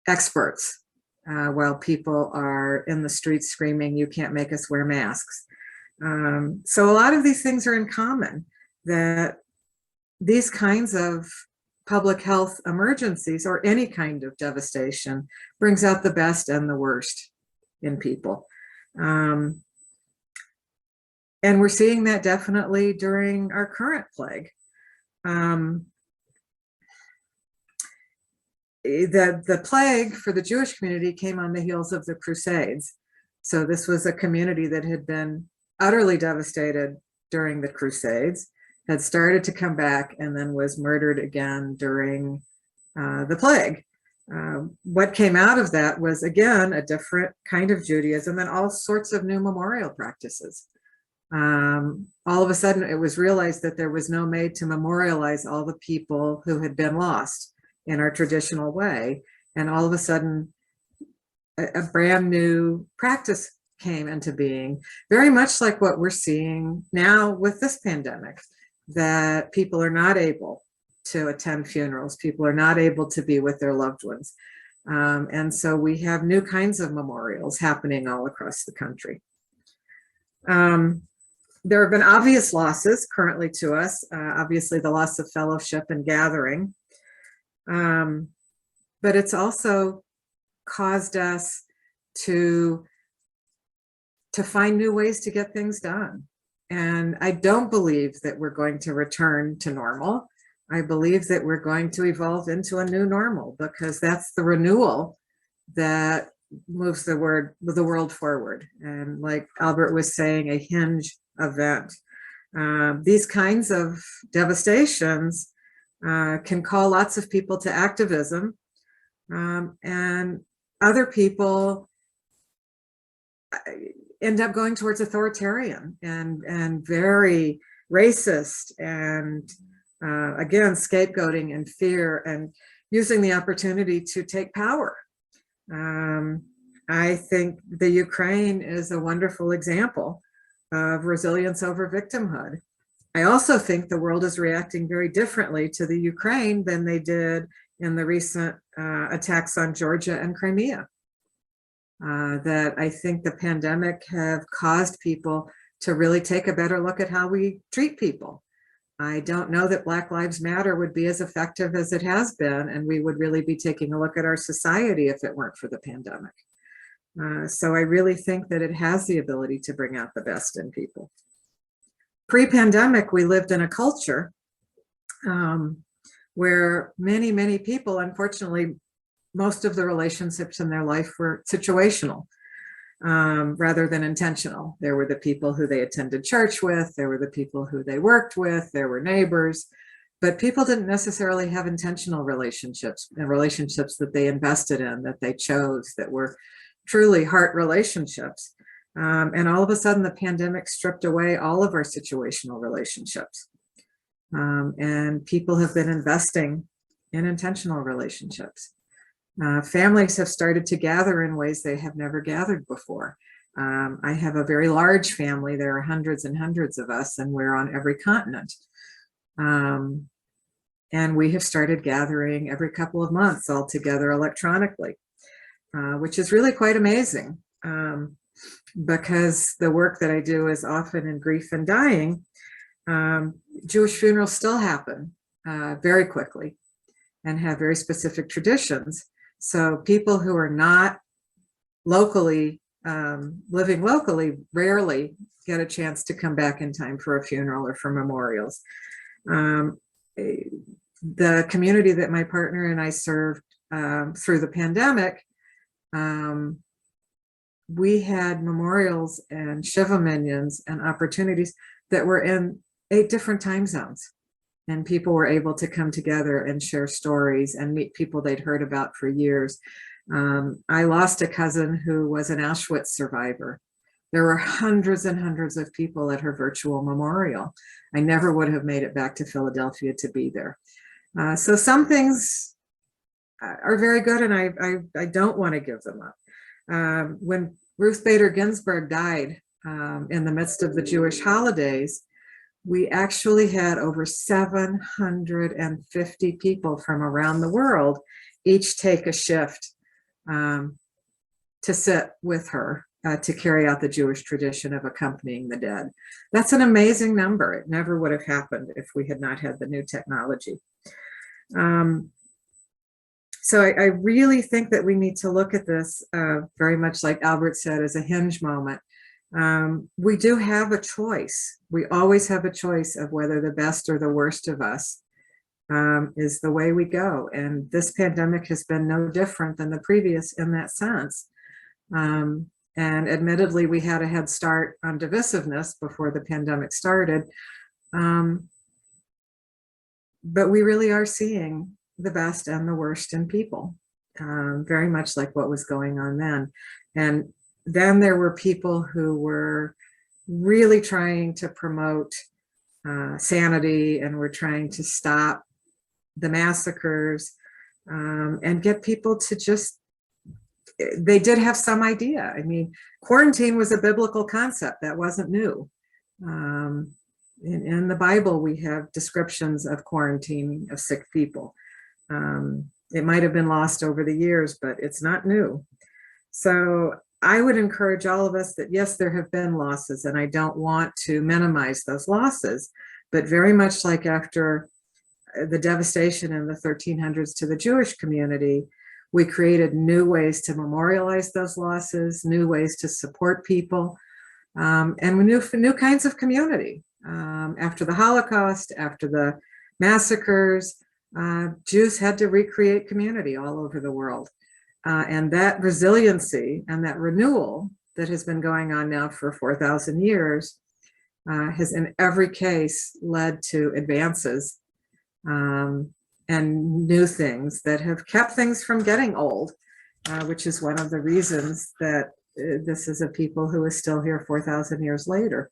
experts, while people are in the streets screaming, you can't make us wear masks. So a lot of these things are in common, that these kinds of public health emergencies or any kind of devastation brings out the best and the worst in people. And we're seeing that definitely during our current plague. The plague for the Jewish community came on the heels of the Crusades. So this was a community that had been utterly devastated during the Crusades, had started to come back, and then was murdered again during the plague. What came out of that was, again, a different kind of Judaism and all sorts of new memorial practices. All of a sudden, it was realized that there was no way to memorialize all the people who had been lost in our traditional way. And all of a sudden, a brand new practice came into being, very much like what we're seeing now with this pandemic, that people are not able to attend funerals, people are not able to be with their loved ones. And so we have new kinds of memorials happening all across the country. There have been obvious losses currently to us, obviously the loss of fellowship and gathering, but it's also caused us to find new ways to get things done. And I don't believe that we're going to return to normal. I believe that we're going to evolve into a new normal, because that's the renewal that moves the world forward. And like Albert was saying, a hinge event. These kinds of devastations can call lots of people to activism, and other people end up going towards authoritarian and very racist, and again, scapegoating and fear, and using the opportunity to take power. I think the Ukraine is a wonderful example of resilience over victimhood. I also think the world is reacting very differently to the Ukraine than they did in the recent attacks on Georgia and Crimea. That I think the pandemic have caused people to really take a better look at how we treat people. I don't know that Black Lives Matter would be as effective as it has been, and we would really be taking a look at our society if it weren't for the pandemic. So I really think that it has the ability to bring out the best in people. Pre-pandemic, we lived in a culture where many people, unfortunately, most of the relationships in their life were situational rather than intentional. There were the people who they attended church with, there were the people who they worked with, there were neighbors, but people didn't necessarily have intentional relationships, and relationships that they invested in, that they chose, that were truly heart relationships. And all of a sudden, the pandemic stripped away all of our situational relationships. And people have been investing in intentional relationships. Families have started to gather in ways they have never gathered before. I have a very large family. There are hundreds and hundreds of us, and we're on every continent. And we have started gathering every couple of months all together electronically, which is really quite amazing. Because the work that I do is often in grief and dying, Jewish funerals still happen very quickly and have very specific traditions. So people who are not locally, living locally, rarely get a chance to come back in time for a funeral or for memorials. The community that my partner and I served through the pandemic, we had memorials and Shiva minions and opportunities that were in 8 different time zones. And people were able to come together and share stories and meet people they'd heard about for years. I lost a cousin who was an Auschwitz survivor. There were hundreds and hundreds of people at her virtual memorial. I never would have made it back to Philadelphia to be there. So some things are very good, and I don't want to give them up. When Ruth Bader Ginsburg died in the midst of the Jewish holidays, we actually had over 750 people from around the world each take a shift to sit with her to carry out the Jewish tradition of accompanying the dead. That's an amazing number. It never would have happened if we had not had the new technology. So I really think that we need to look at this very much like Albert said, as a hinge moment. We do have a choice. We always have a choice of whether the best or the worst of us is the way we go. And this pandemic has been no different than the previous in that sense. And admittedly, we had a head start on divisiveness before the pandemic started. But we really are seeing the best and the worst in people, very much like what was going on then. And then there were people who were really trying to promote sanity, and were trying to stop the massacres and get people to just, they did have some idea. I mean, quarantine was a biblical concept that wasn't new. In the Bible, we have descriptions of quarantine of sick people. It might have been lost over the years, but it's not new. So I would encourage all of us that, yes, there have been losses, and I don't want to minimize those losses, but very much like after the devastation in the 1300s to the Jewish community, we created new ways to memorialize those losses, new ways to support people, And we knew new kinds of community. After the Holocaust, after the massacres, Jews had to recreate community all over the world. And that resiliency and that renewal that has been going on now for 4,000 years has in every case led to advances and new things that have kept things from getting old, which is one of the reasons that this is a people who is still here 4,000 years later,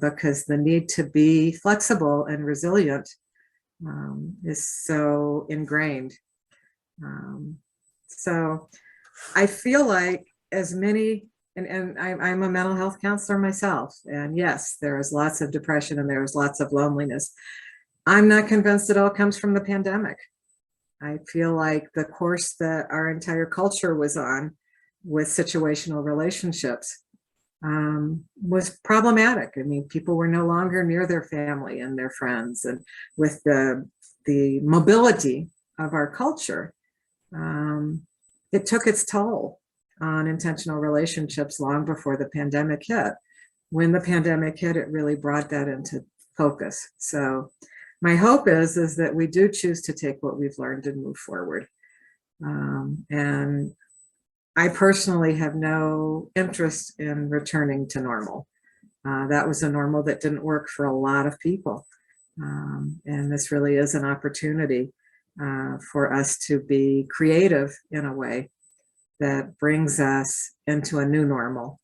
because the need to be flexible and resilient is so ingrained. So I feel like as many, and I'm a mental health counselor myself, and yes, there is lots of depression and there is lots of loneliness. I'm not convinced it all comes from the pandemic. I feel like the course that our entire culture was on with situational relationships was problematic. I mean, people were no longer near their family and their friends, and with the mobility of our culture, it took its toll on intentional relationships long before the pandemic hit. When the pandemic hit, it really brought that into focus. So my hope is that we do choose to take what we've learned and move forward. And I personally have no interest in returning to normal. That was a normal that didn't work for a lot of people. And this really is an opportunity for us to be creative in a way that brings us into a new normal,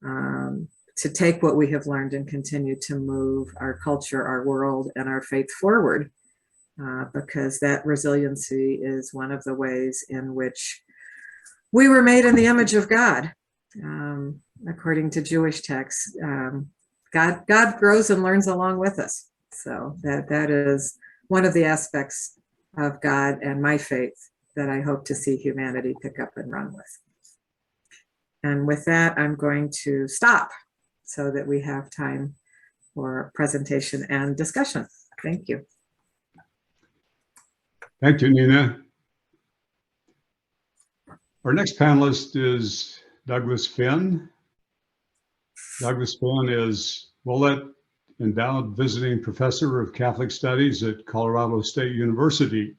to take what we have learned and continue to move our culture, our world, and our faith forward, because that resiliency is one of the ways in which we were made in the image of God. According to Jewish texts, God grows and learns along with us. So that is one of the aspects of God and my faith that I hope to see humanity pick up and run with. And with that, I'm going to stop so that we have time for presentation and discussion. Thank you. Thank you, Nina. Our next panelist is Douglas Finn. Douglas Finn is Willett Endowed Visiting Professor of Catholic Studies at Colorado State University,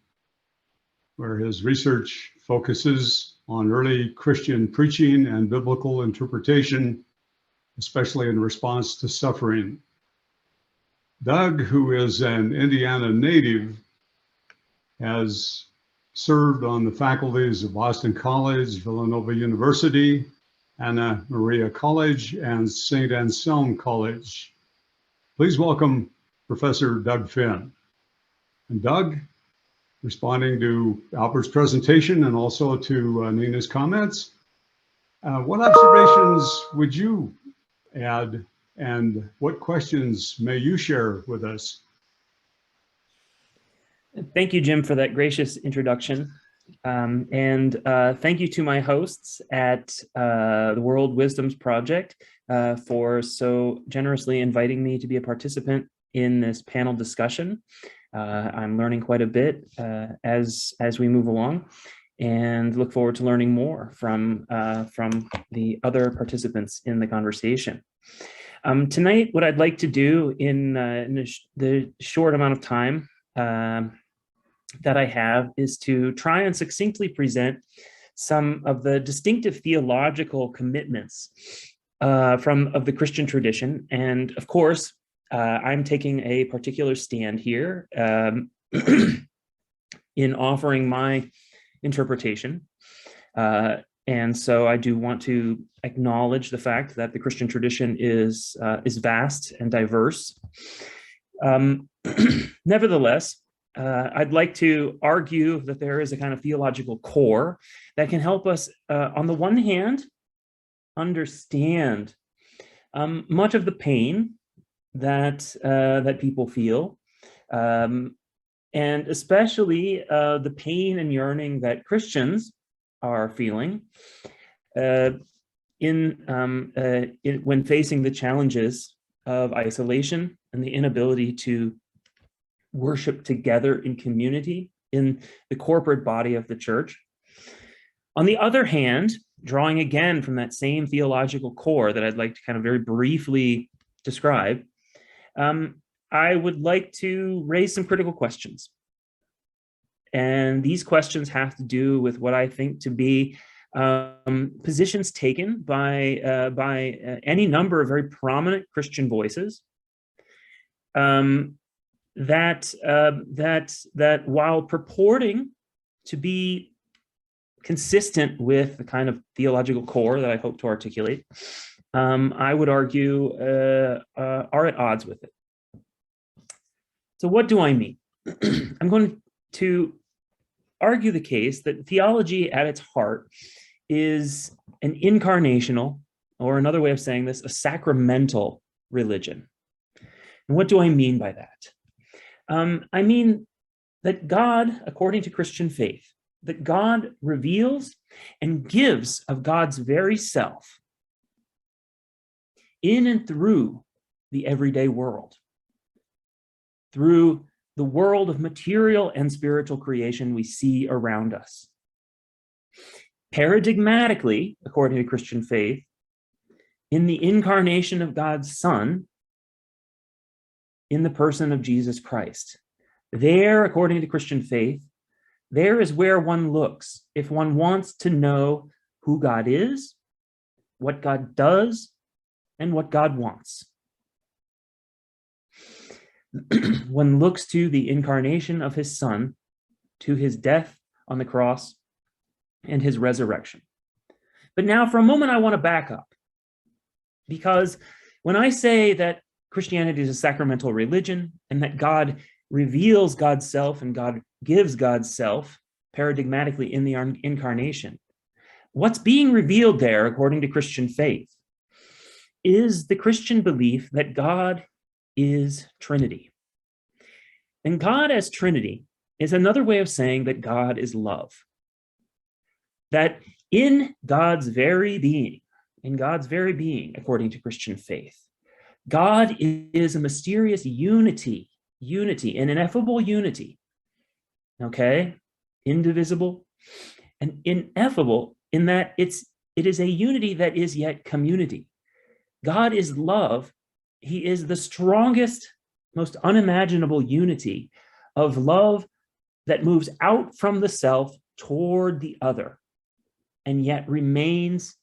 where his research focuses on early Christian preaching and biblical interpretation, especially in response to suffering. Doug, who is an Indiana native, has served on the faculties of Boston College, Villanova University, Anna Maria College, and St. Anselm College. Please welcome Professor Doug Finn. And Doug, responding to Albert's presentation and also to Nina's comments, what observations would you add, and what questions may you share with us? Thank you, Jim, for that gracious introduction. And thank you to my hosts at the World Wisdoms Project for so generously inviting me to be a participant in this panel discussion. I'm learning quite a bit as we move along, and look forward to learning more from the other participants in the conversation. Tonight, what I'd like to do in the short amount of time that I have is to try and succinctly present some of the distinctive theological commitments of the Christian tradition. And of course, I'm taking a particular stand here in offering my interpretation. And so I do want to acknowledge the fact that the Christian tradition is vast and diverse. Nevertheless, I'd like to argue that there is a kind of theological core that can help us, on the one hand, understand much of the pain that people feel, and especially the pain and yearning that Christians are feeling when facing the challenges of isolation and the inability to worship together in community in the corporate body of the church. On the other hand, drawing again from that same theological core that I'd like to kind of very briefly describe, I would like to raise some critical questions. And these questions have to do with what I think to be positions taken by any number of very prominent Christian voices that while purporting to be consistent with the kind of theological core that I hope to articulate, I would argue are at odds with it. So what do I mean? I'm going to argue the case that theology at its heart is an incarnational, or another way of saying this, a sacramental religion. And what do I mean by that? I mean that God, according to Christian faith, that God reveals and gives of God's very self in and through the everyday world, through the world of material and spiritual creation we see around us. Paradigmatically, according to Christian faith, in the incarnation of God's Son, in the person of Jesus Christ. There, according to Christian faith, there is where one looks if one wants to know who God is, what God does, and what God wants. One looks to the incarnation of his Son, to his death on the cross, and his resurrection. But now for a moment, I want to back up, because when I say that Christianity is a sacramental religion and that God reveals God's self and God gives God's self paradigmatically in the incarnation, what's being revealed there, according to Christian faith, is the Christian belief that God is Trinity. And God as Trinity is another way of saying that God is love. That in God's very being, according to Christian faith, God is a mysterious unity, an ineffable unity, okay? Indivisible and ineffable in that it is a unity that is yet community. God is love. He is the strongest, most unimaginable unity of love that moves out from the self toward the other and yet remains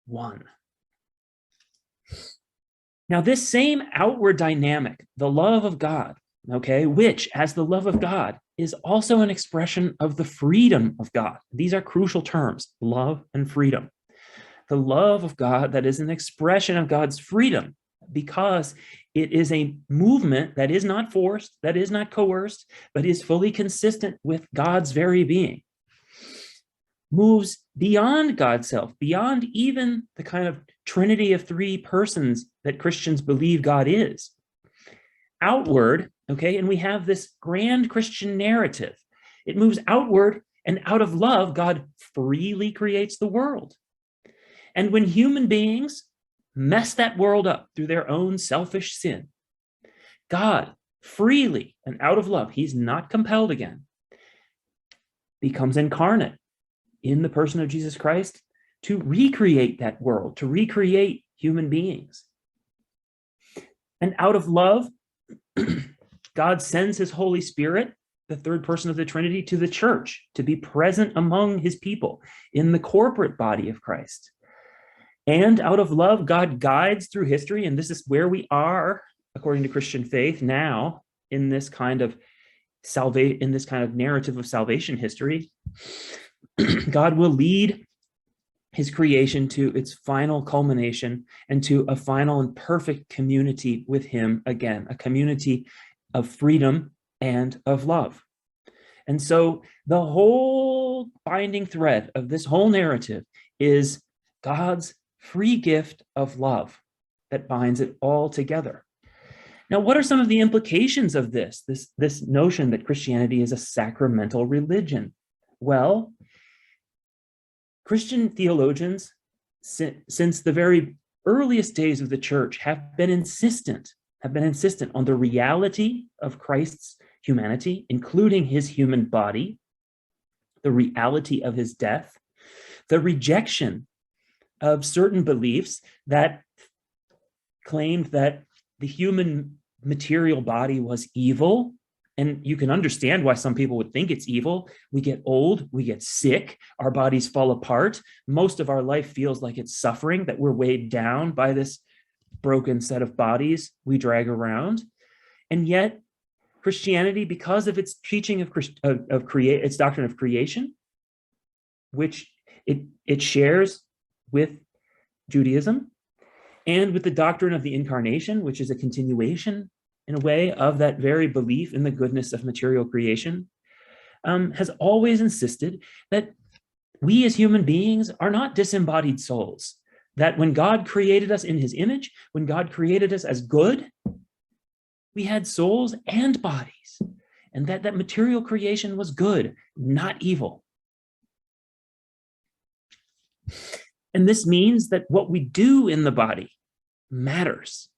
one. Now, this same outward dynamic, the love of God, okay, which as the love of God is also an expression of the freedom of God. These are crucial terms, love and freedom. The love of God that is an expression of God's freedom, because it is a movement that is not forced, that is not coerced, but is fully consistent with God's very being, moves beyond God's self, beyond even the kind of Trinity of three persons that Christians believe God is. Outward, okay, and we have this grand Christian narrative. It moves outward, and out of love, God freely creates the world. And when human beings mess that world up through their own selfish sin, God freely and out of love, he's not compelled again, becomes incarnate in the person of Jesus Christ to recreate that world, to recreate human beings. And out of love, God sends his Holy Spirit, the third person of the Trinity, to the church to be present among his people in the corporate body of Christ. And out of love, God guides through history, and this is where we are, according to Christian faith, now in this kind of narrative of salvation history. God will lead his creation to its final culmination and to a final and perfect community with him again, a community of freedom and of love. And so the whole binding thread of this whole narrative is God's free gift of love that binds it all together. Now, what are some of the implications of this notion that Christianity is a sacramental religion? Well, Christian theologians, since the very earliest days of the church, have been insistent on the reality of Christ's humanity, including his human body, the reality of his death, the rejection of certain beliefs that claimed that the human material body was evil. And you can understand why some people would think it's evil. We get old, we get sick, our bodies fall apart. Most of our life feels like it's suffering, that we're weighed down by this broken set of bodies we drag around. And yet Christianity, because of its teaching of its doctrine of creation, which it shares with Judaism, and with the doctrine of the incarnation, which is a continuation in a way of that very belief in the goodness of material creation, has always insisted that we as human beings are not disembodied souls, that when God created us in his image, when God created us as good, we had souls and bodies, and that material creation was good, not evil. And this means that what we do in the body matters,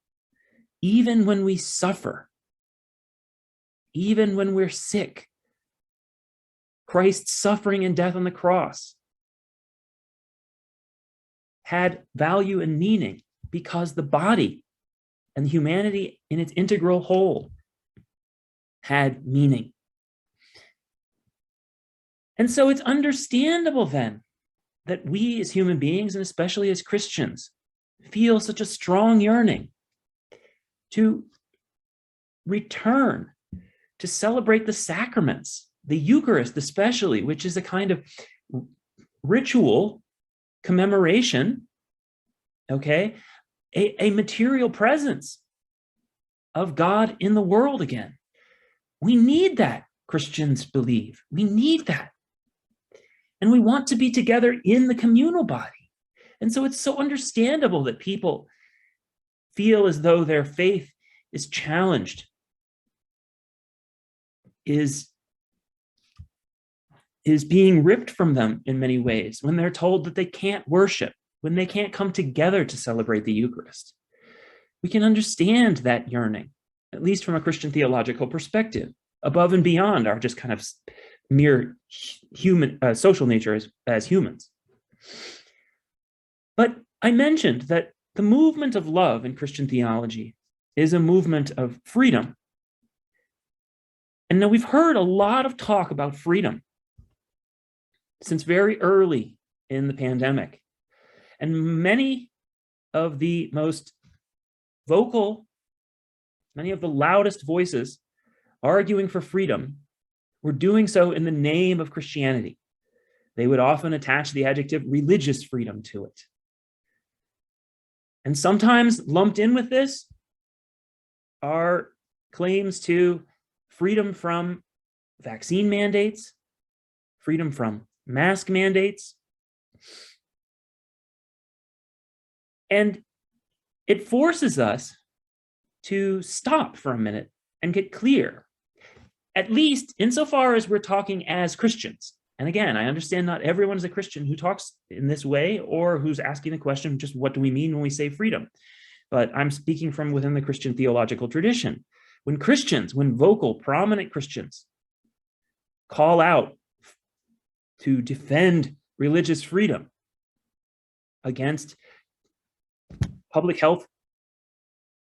even when we suffer, even when we're sick. Christ's suffering and death on the cross had value and meaning because the body and humanity in its integral whole had meaning. And so it's understandable then that we as human beings, and especially as Christians, feel such a strong yearning to return, to celebrate the sacraments, the Eucharist especially, which is a kind of ritual commemoration, okay, a material presence of God in the world again. We need that, Christians believe. We need that. And we want to be together in the communal body. And so it's so understandable that people feel as though their faith is challenged, is being ripped from them in many ways, when they're told that they can't worship, when they can't come together to celebrate the Eucharist. We can understand that yearning, at least from a Christian theological perspective, above and beyond our just kind of mere human social nature as humans. But I mentioned that the movement of love in Christian theology is a movement of freedom. And now we've heard a lot of talk about freedom since very early in the pandemic. And many of the most vocal, many of the loudest voices arguing for freedom were doing so in the name of Christianity. They would often attach the adjective religious freedom to it. And sometimes lumped in with this are claims to freedom from vaccine mandates, freedom from mask mandates. And it forces us to stop for a minute and get clear, at least insofar as we're talking as Christians. And again, I understand not everyone is a Christian who talks in this way or who's asking the question, just what do we mean when we say freedom? But I'm speaking from within the Christian theological tradition. When Christians, when vocal, prominent Christians call out to defend religious freedom against public health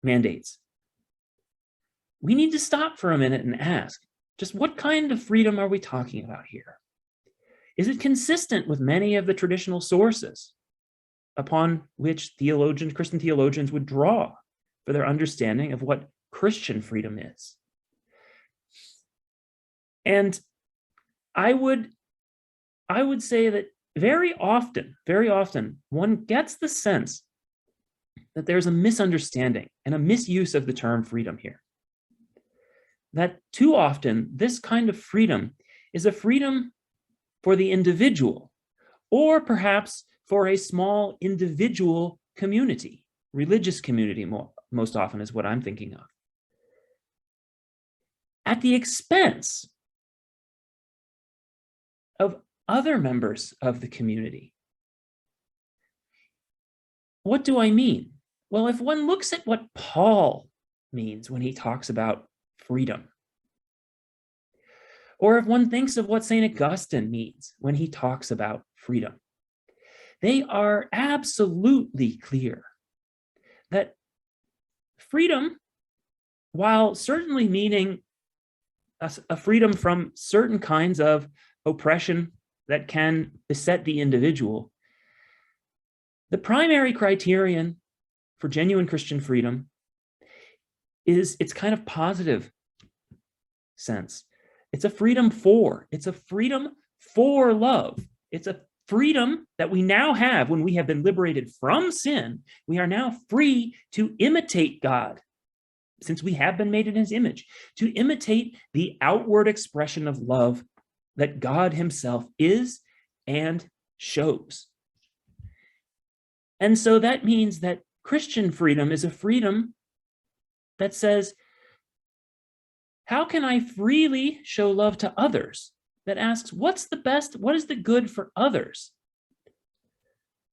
mandates, we need to stop for a minute and ask, just what kind of freedom are we talking about here? Is it consistent with many of the traditional sources upon which Christian theologians would draw for their understanding of what Christian freedom is? And I would say that very often, one gets the sense that there's a misunderstanding and a misuse of the term freedom here. That too often, this kind of freedom is a freedom for the individual, or perhaps for a small individual community, religious community most often is what I'm thinking of, at the expense of other members of the community. What do I mean? Well, if one looks at what Paul means when he talks about freedom, or if one thinks of what St. Augustine means when he talks about freedom, they are absolutely clear that freedom, while certainly meaning a freedom from certain kinds of oppression that can beset the individual, the primary criterion for genuine Christian freedom is its kind of positive sense. It's a freedom for love. It's a freedom that we now have when we have been liberated from sin. We are now free to imitate God, since we have been made in his image, to imitate the outward expression of love that God himself is and shows. And so that means that Christian freedom is a freedom that says, how can I freely show love to others? That asks, what's the best, what is the good for others?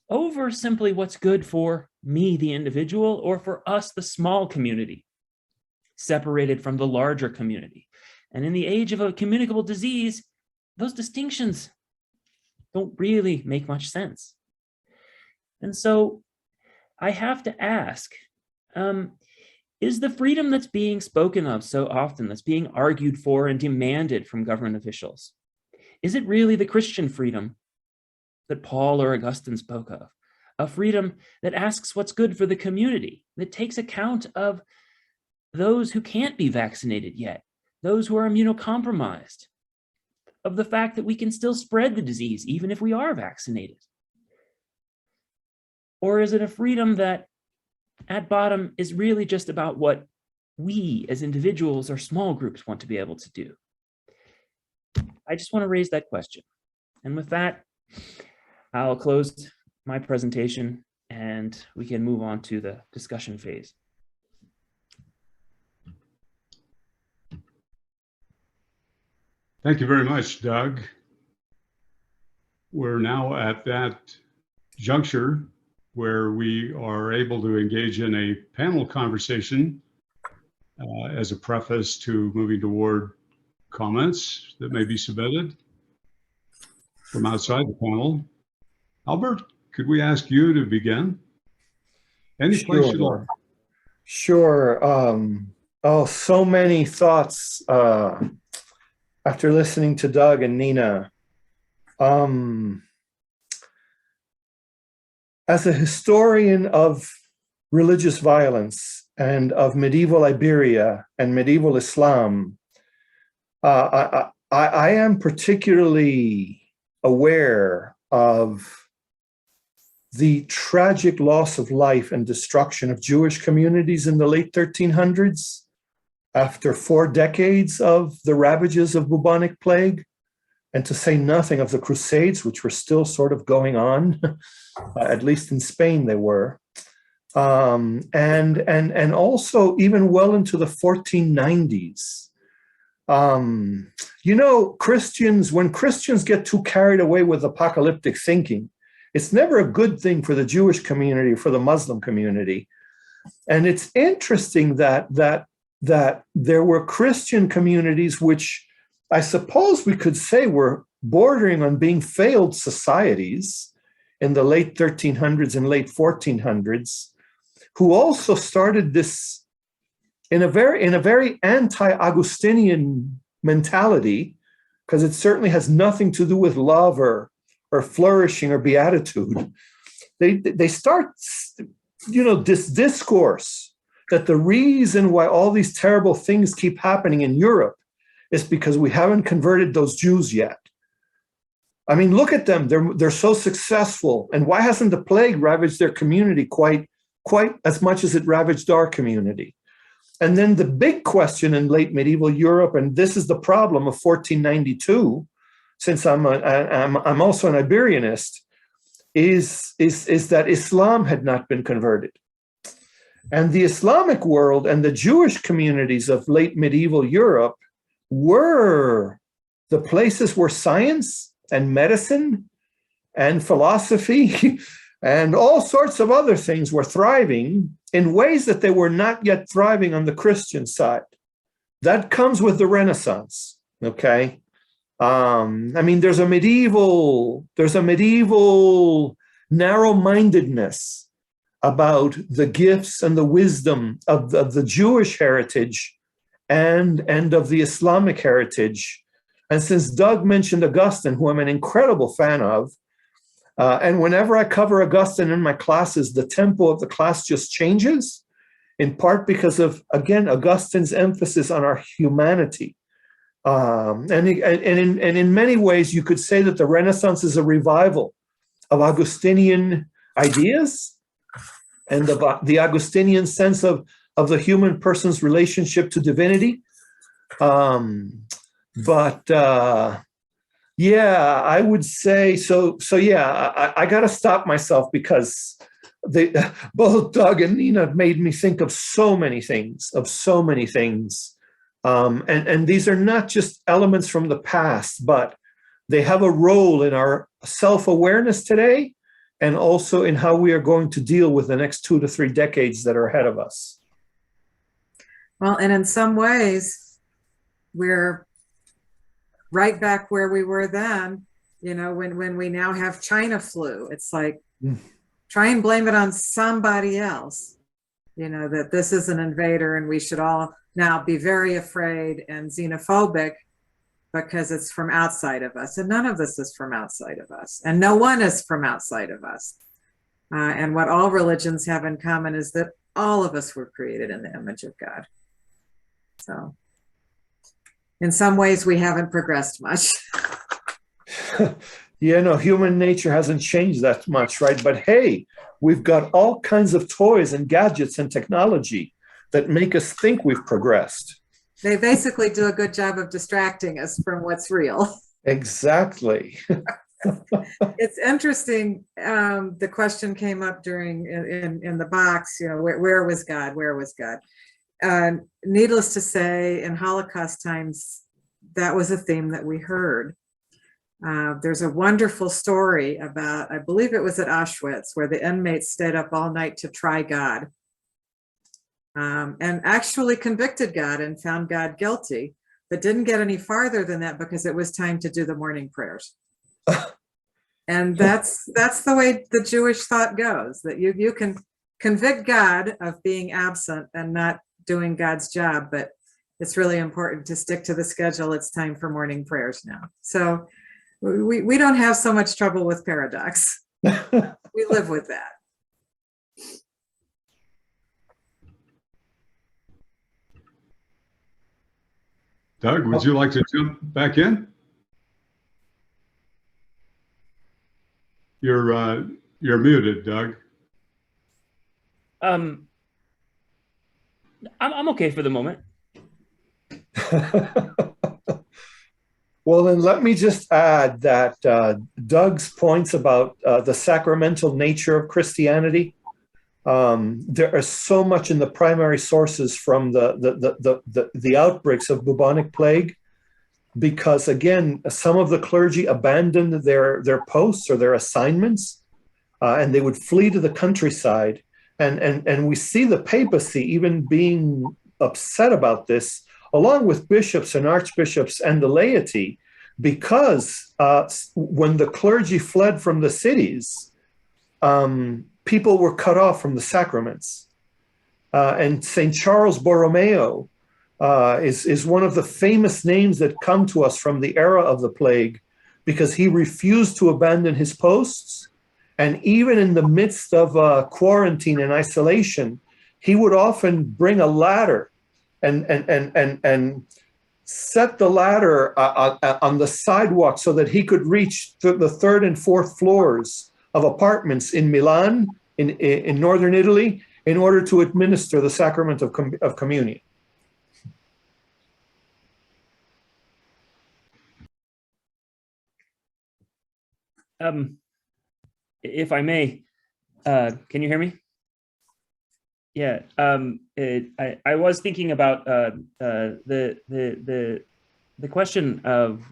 Over simply what's good for me, the individual, or for us, the small community, separated from the larger community. And in the age of a communicable disease, those distinctions don't really make much sense. And so I have to ask, is the freedom that's being spoken of so often, that's being argued for and demanded from government officials, is it really the Christian freedom that Paul or Augustine spoke of? A freedom that asks what's good for the community, that takes account of those who can't be vaccinated yet, those who are immunocompromised, of the fact that we can still spread the disease even if we are vaccinated? Or is it a freedom that at bottom is really just about what we as individuals or small groups want to be able to do? I just want to raise that question. And with that, I'll close my presentation and we can move on to the discussion phase. Thank you very much, Doug. We're now at that juncture where we are able to engage in a panel conversation as a preface to moving toward comments that may be submitted from outside the panel. Albert, could we ask you to begin? Any place you'd like. Sure. Oh, so many thoughts after listening to Doug and Nina. As a historian of religious violence and of medieval Iberia and medieval Islam, I am particularly aware of the tragic loss of life and destruction of Jewish communities in the late 1300s after 4 decades of the ravages of bubonic plague, and to say nothing of the Crusades, which were still sort of going on, at least in Spain they were, and also even well into the 1490s. You know, Christians, when Christians get too carried away with apocalyptic thinking, it's never a good thing for the Jewish community, for the Muslim community. And it's interesting that there were Christian communities which I suppose we could say were bordering on being failed societies in the late 1300s and late 1400s, who also started this in a very anti-Augustinian mentality, because it certainly has nothing to do with love or flourishing or beatitude. They start, this discourse that the reason why all these terrible things keep happening in Europe is because we haven't converted those Jews yet. I mean, look at them. They're so successful. And why hasn't the plague ravaged their community quite as much as it ravaged our community? And then the big question in late medieval Europe, and this is the problem of 1492, since I'm also an Iberianist, is that Islam had not been converted. And the Islamic world and the Jewish communities of late medieval Europe were the places where science and medicine and philosophy and all sorts of other things were thriving in ways that they were not yet thriving on the Christian side. That comes with the Renaissance, okay? I mean, there's a medieval narrow-mindedness about the gifts and the wisdom of the Jewish heritage and of the Islamic heritage. And since Doug mentioned Augustine, who I'm an incredible fan of, and whenever I cover Augustine in my classes, the tempo of the class just changes, in part because of, again, Augustine's emphasis on our humanity. And in many ways, you could say that the Renaissance is a revival of Augustinian ideas and of the Augustinian sense of the human person's relationship to divinity. Yeah, I would say so. Yeah, I got to stop myself because both Doug and Nina made me think of so many things, and these are not just elements from the past, but they have a role in our self-awareness today, and also in how we are going to deal with the next 2 to 3 decades that are ahead of us. Well, and in some ways, we're right back where we were then, you know, when we now have China flu. It's like, try and blame it on somebody else, you know, that this is an invader and we should all now be very afraid and xenophobic because it's from outside of us. And none of this is from outside of us. And no one is from outside of us. And what all religions have in common is that all of us were created in the image of God. So in some ways, we haven't progressed much. Yeah, no, human nature hasn't changed that much, right? But hey, we've got all kinds of toys and gadgets and technology that make us think we've progressed. They basically do a good job of distracting us from what's real. Exactly. It's interesting. The question came up during in the box, you know, where was God? Where was God? Needless to say, in Holocaust times, that was a theme that we heard. There's a wonderful story about, I believe it was at Auschwitz, where the inmates stayed up all night to try God, and actually convicted God and found God guilty, but didn't get any farther than that because it was time to do the morning prayers. And that's the way the Jewish thought goes, that you can convict God of being absent and not doing God's job, but it's really important to stick to the schedule. It's time for morning prayers now. So we don't have so much trouble with paradox. We live with that. Doug, would you like to jump back in? You're muted, Doug. I'm okay for the moment. Well, then let me just add that Doug's points about the sacramental nature of Christianity, there is so much in the primary sources from the outbreaks of bubonic plague, because again, some of the clergy abandoned their posts or their assignments, and they would flee to the countryside. And we see the papacy even being upset about this, along with bishops and archbishops and the laity, because when the clergy fled from the cities, people were cut off from the sacraments. And St. Charles Borromeo is one of the famous names that come to us from the era of the plague, because he refused to abandon his posts. And even in the midst of quarantine and isolation, he would often bring a ladder and set the ladder on the sidewalk so that he could reach the 3rd and 4th floors of apartments in Milan, in northern Italy, in order to administer the sacrament of communion. If I may, can you hear me? Yeah, I was thinking about the question of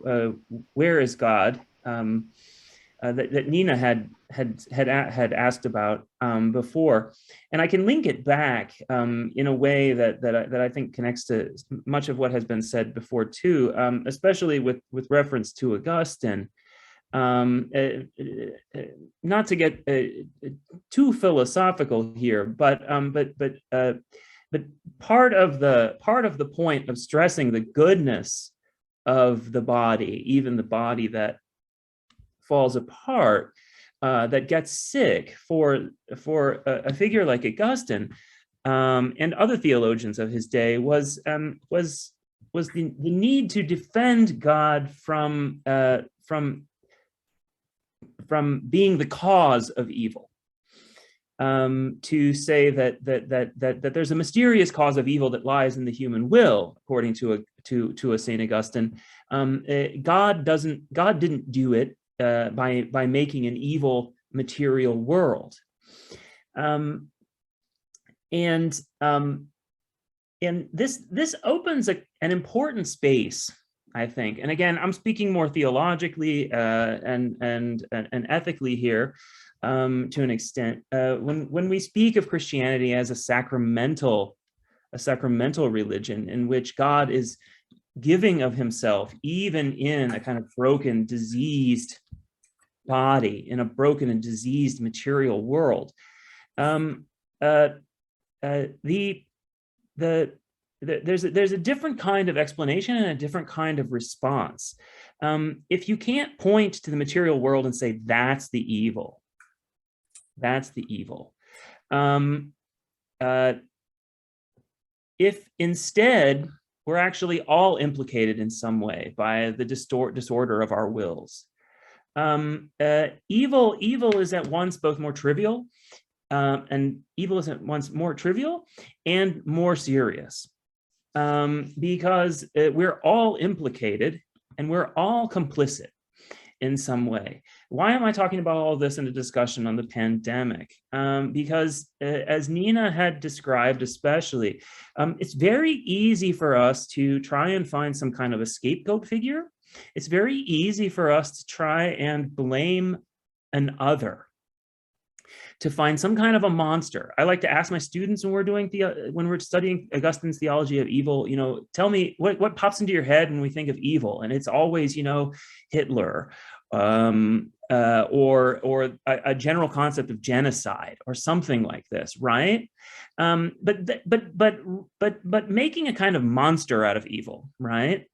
where is God, that Nina had asked about before, and I can link it back in a way that I think connects to much of what has been said before too, especially with reference to Augustine. Not to get too philosophical here, but part of the point of stressing the goodness of the body, even the body that falls apart, that gets sick, for a figure like Augustine and other theologians of his day, was the need to defend God from being the cause of evil. To say that there's a mysterious cause of evil that lies in the human will, according to a Saint Augustine. God didn't do it by making an evil material world, and this opens an important space, I think. And again, I'm speaking more theologically and ethically here. To an extent, when we speak of Christianity as a sacramental religion in which God is giving of himself, even in a kind of broken, diseased body, in a broken and diseased material world, there's a different kind of explanation and a different kind of response. If you can't point to the material world and say that's the evil, if instead we're actually all implicated in some way by the disorder of our wills, evil is at once both more trivial, and more serious, because we're all implicated and we're all complicit in some way. Why am I talking about all this in a discussion on the pandemic? Because as Nina had described, especially, it's very easy for us to try and find some kind of a scapegoat figure. It's very easy for us to try and blame an other, to find some kind of a monster. I like to ask my students when we're studying Augustine's theology of evil, tell me what pops into your head when we think of evil, and it's always, Hitler, or a general concept of genocide or something like this, right? But making a kind of monster out of evil, right,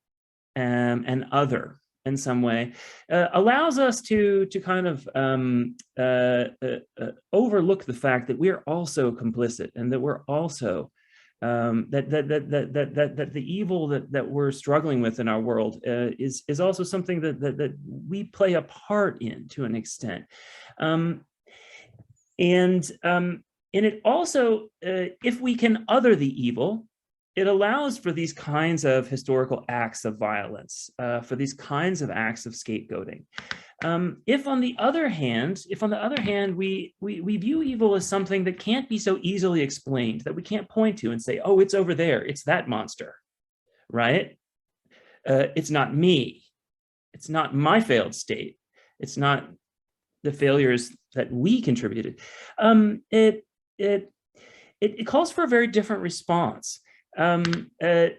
and other in some way, allows us to kind of overlook the fact that we're also complicit, and that we're also that the evil that we're struggling with in our world is also something that we play a part in to an extent, and it also, if we can other the evil, it allows for these kinds of historical acts of violence, for these kinds of acts of scapegoating. If on the other hand, we view evil as something that can't be so easily explained, that we can't point to and say, oh, it's over there, it's that monster, right? It's not me. It's not my failed state. It's not the failures that we contributed. It calls for a very different response. The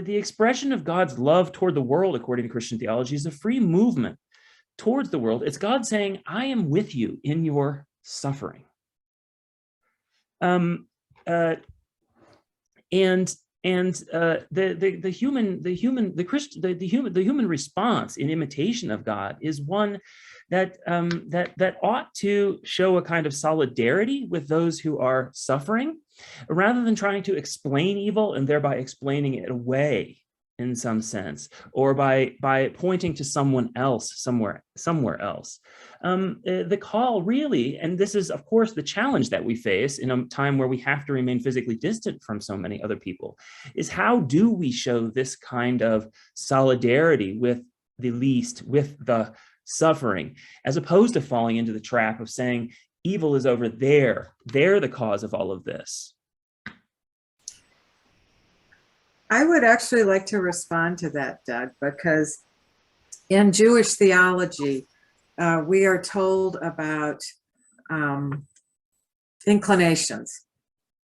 expression of God's love toward the world, according to Christian theology, is a free movement towards the world. It's God saying, I am with you in your suffering. The human response in imitation of God is one that ought to show a kind of solidarity with those who are suffering, rather than trying to explain evil and thereby explaining it away in some sense, or by pointing to someone else somewhere else. The call really, and this is of course the challenge that we face in a time where we have to remain physically distant from so many other people, is how do we show this kind of solidarity with the least, with the suffering, as opposed to falling into the trap of saying evil is over there, they're the cause of all of this. I would actually like to respond to that, Doug, because in Jewish theology, we are told about inclinations,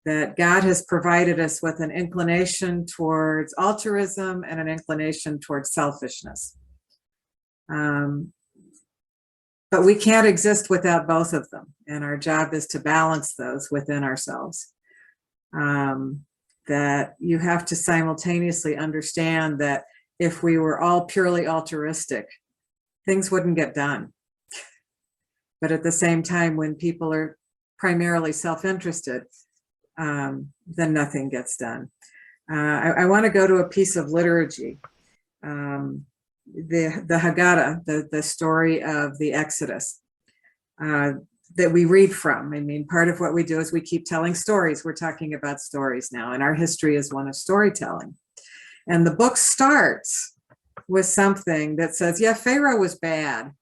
that God has provided us with an inclination towards altruism and an inclination towards selfishness. But we can't exist without both of them. And our job is to balance those within ourselves. That you have to simultaneously understand that if we were all purely altruistic, things wouldn't get done. But at the same time, when people are primarily self-interested, then nothing gets done. I want to go to a piece of liturgy, the Haggadah, the story of the Exodus, that we read from. I mean, part of what we do is we keep telling stories. We're talking about stories now, and our history is one of storytelling. And the book starts with something that says, yeah, Pharaoh was bad.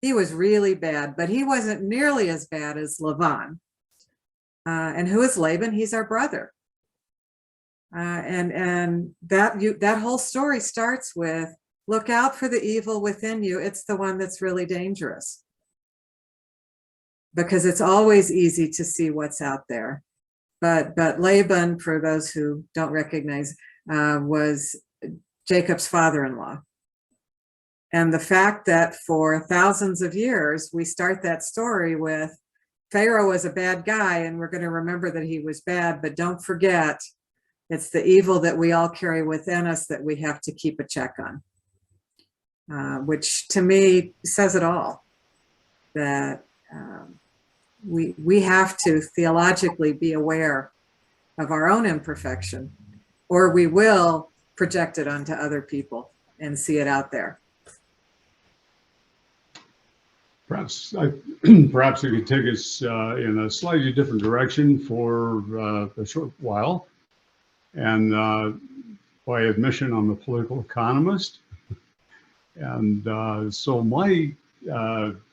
He was really bad, but he wasn't nearly as bad as Laban. And who is Laban? He's our brother. And that whole story starts with, look out for the evil within you. It's the one that's really dangerous. Because it's always easy to see what's out there. But Laban, for those who don't recognize, was Jacob's father-in-law. And the fact that for thousands of years, we start that story with Pharaoh was a bad guy, and we're going to remember that he was bad, but don't forget, it's the evil that we all carry within us that we have to keep a check on, which to me says it all, that we have to theologically be aware of our own imperfection, or we will project it onto other people and see it out there. Perhaps perhaps you could take us in a slightly different direction for a short while. And by admission, I'm a political economist. And so my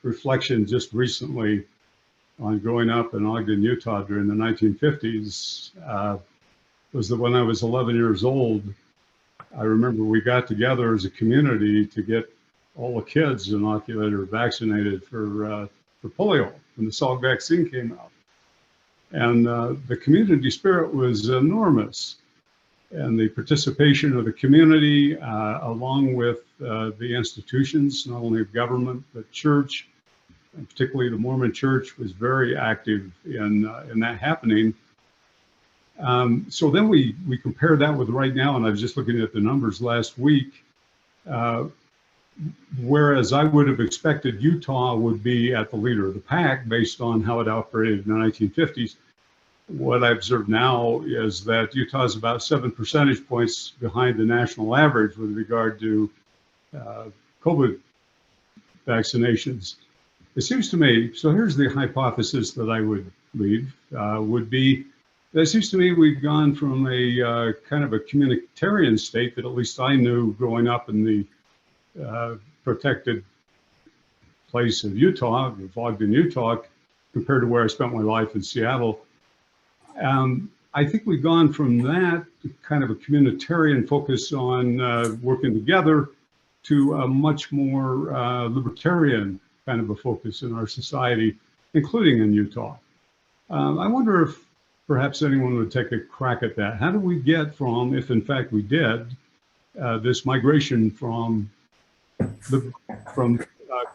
reflection just recently on growing up in Ogden, Utah during the 1950s was that when I was 11 years old, I remember we got together as a community to get all the kids inoculated or vaccinated for polio when the Salk vaccine came out. And the community spirit was enormous. And the participation of the community, along with the institutions, not only of government, but church, and particularly the Mormon church, was very active in that happening. So then we compare that with right now, and I was just looking at the numbers last week, whereas I would have expected Utah would be at the leader of the pack based on how it operated in the 1950s. What I observe now is that Utah is about 7 percentage points behind the national average with regard to COVID vaccinations. It seems to me, so here's the hypothesis that I would leave, would be that it seems to me we've gone from a kind of a communitarian state that at least I knew growing up in the protected place of Utah, of Ogden, Utah, compared to where I spent my life in Seattle. I think we've gone from that to kind of a communitarian focus on working together to a much more libertarian kind of a focus in our society, including in Utah. I wonder if perhaps anyone would take a crack at that. How do we get from, if in fact we did, this migration from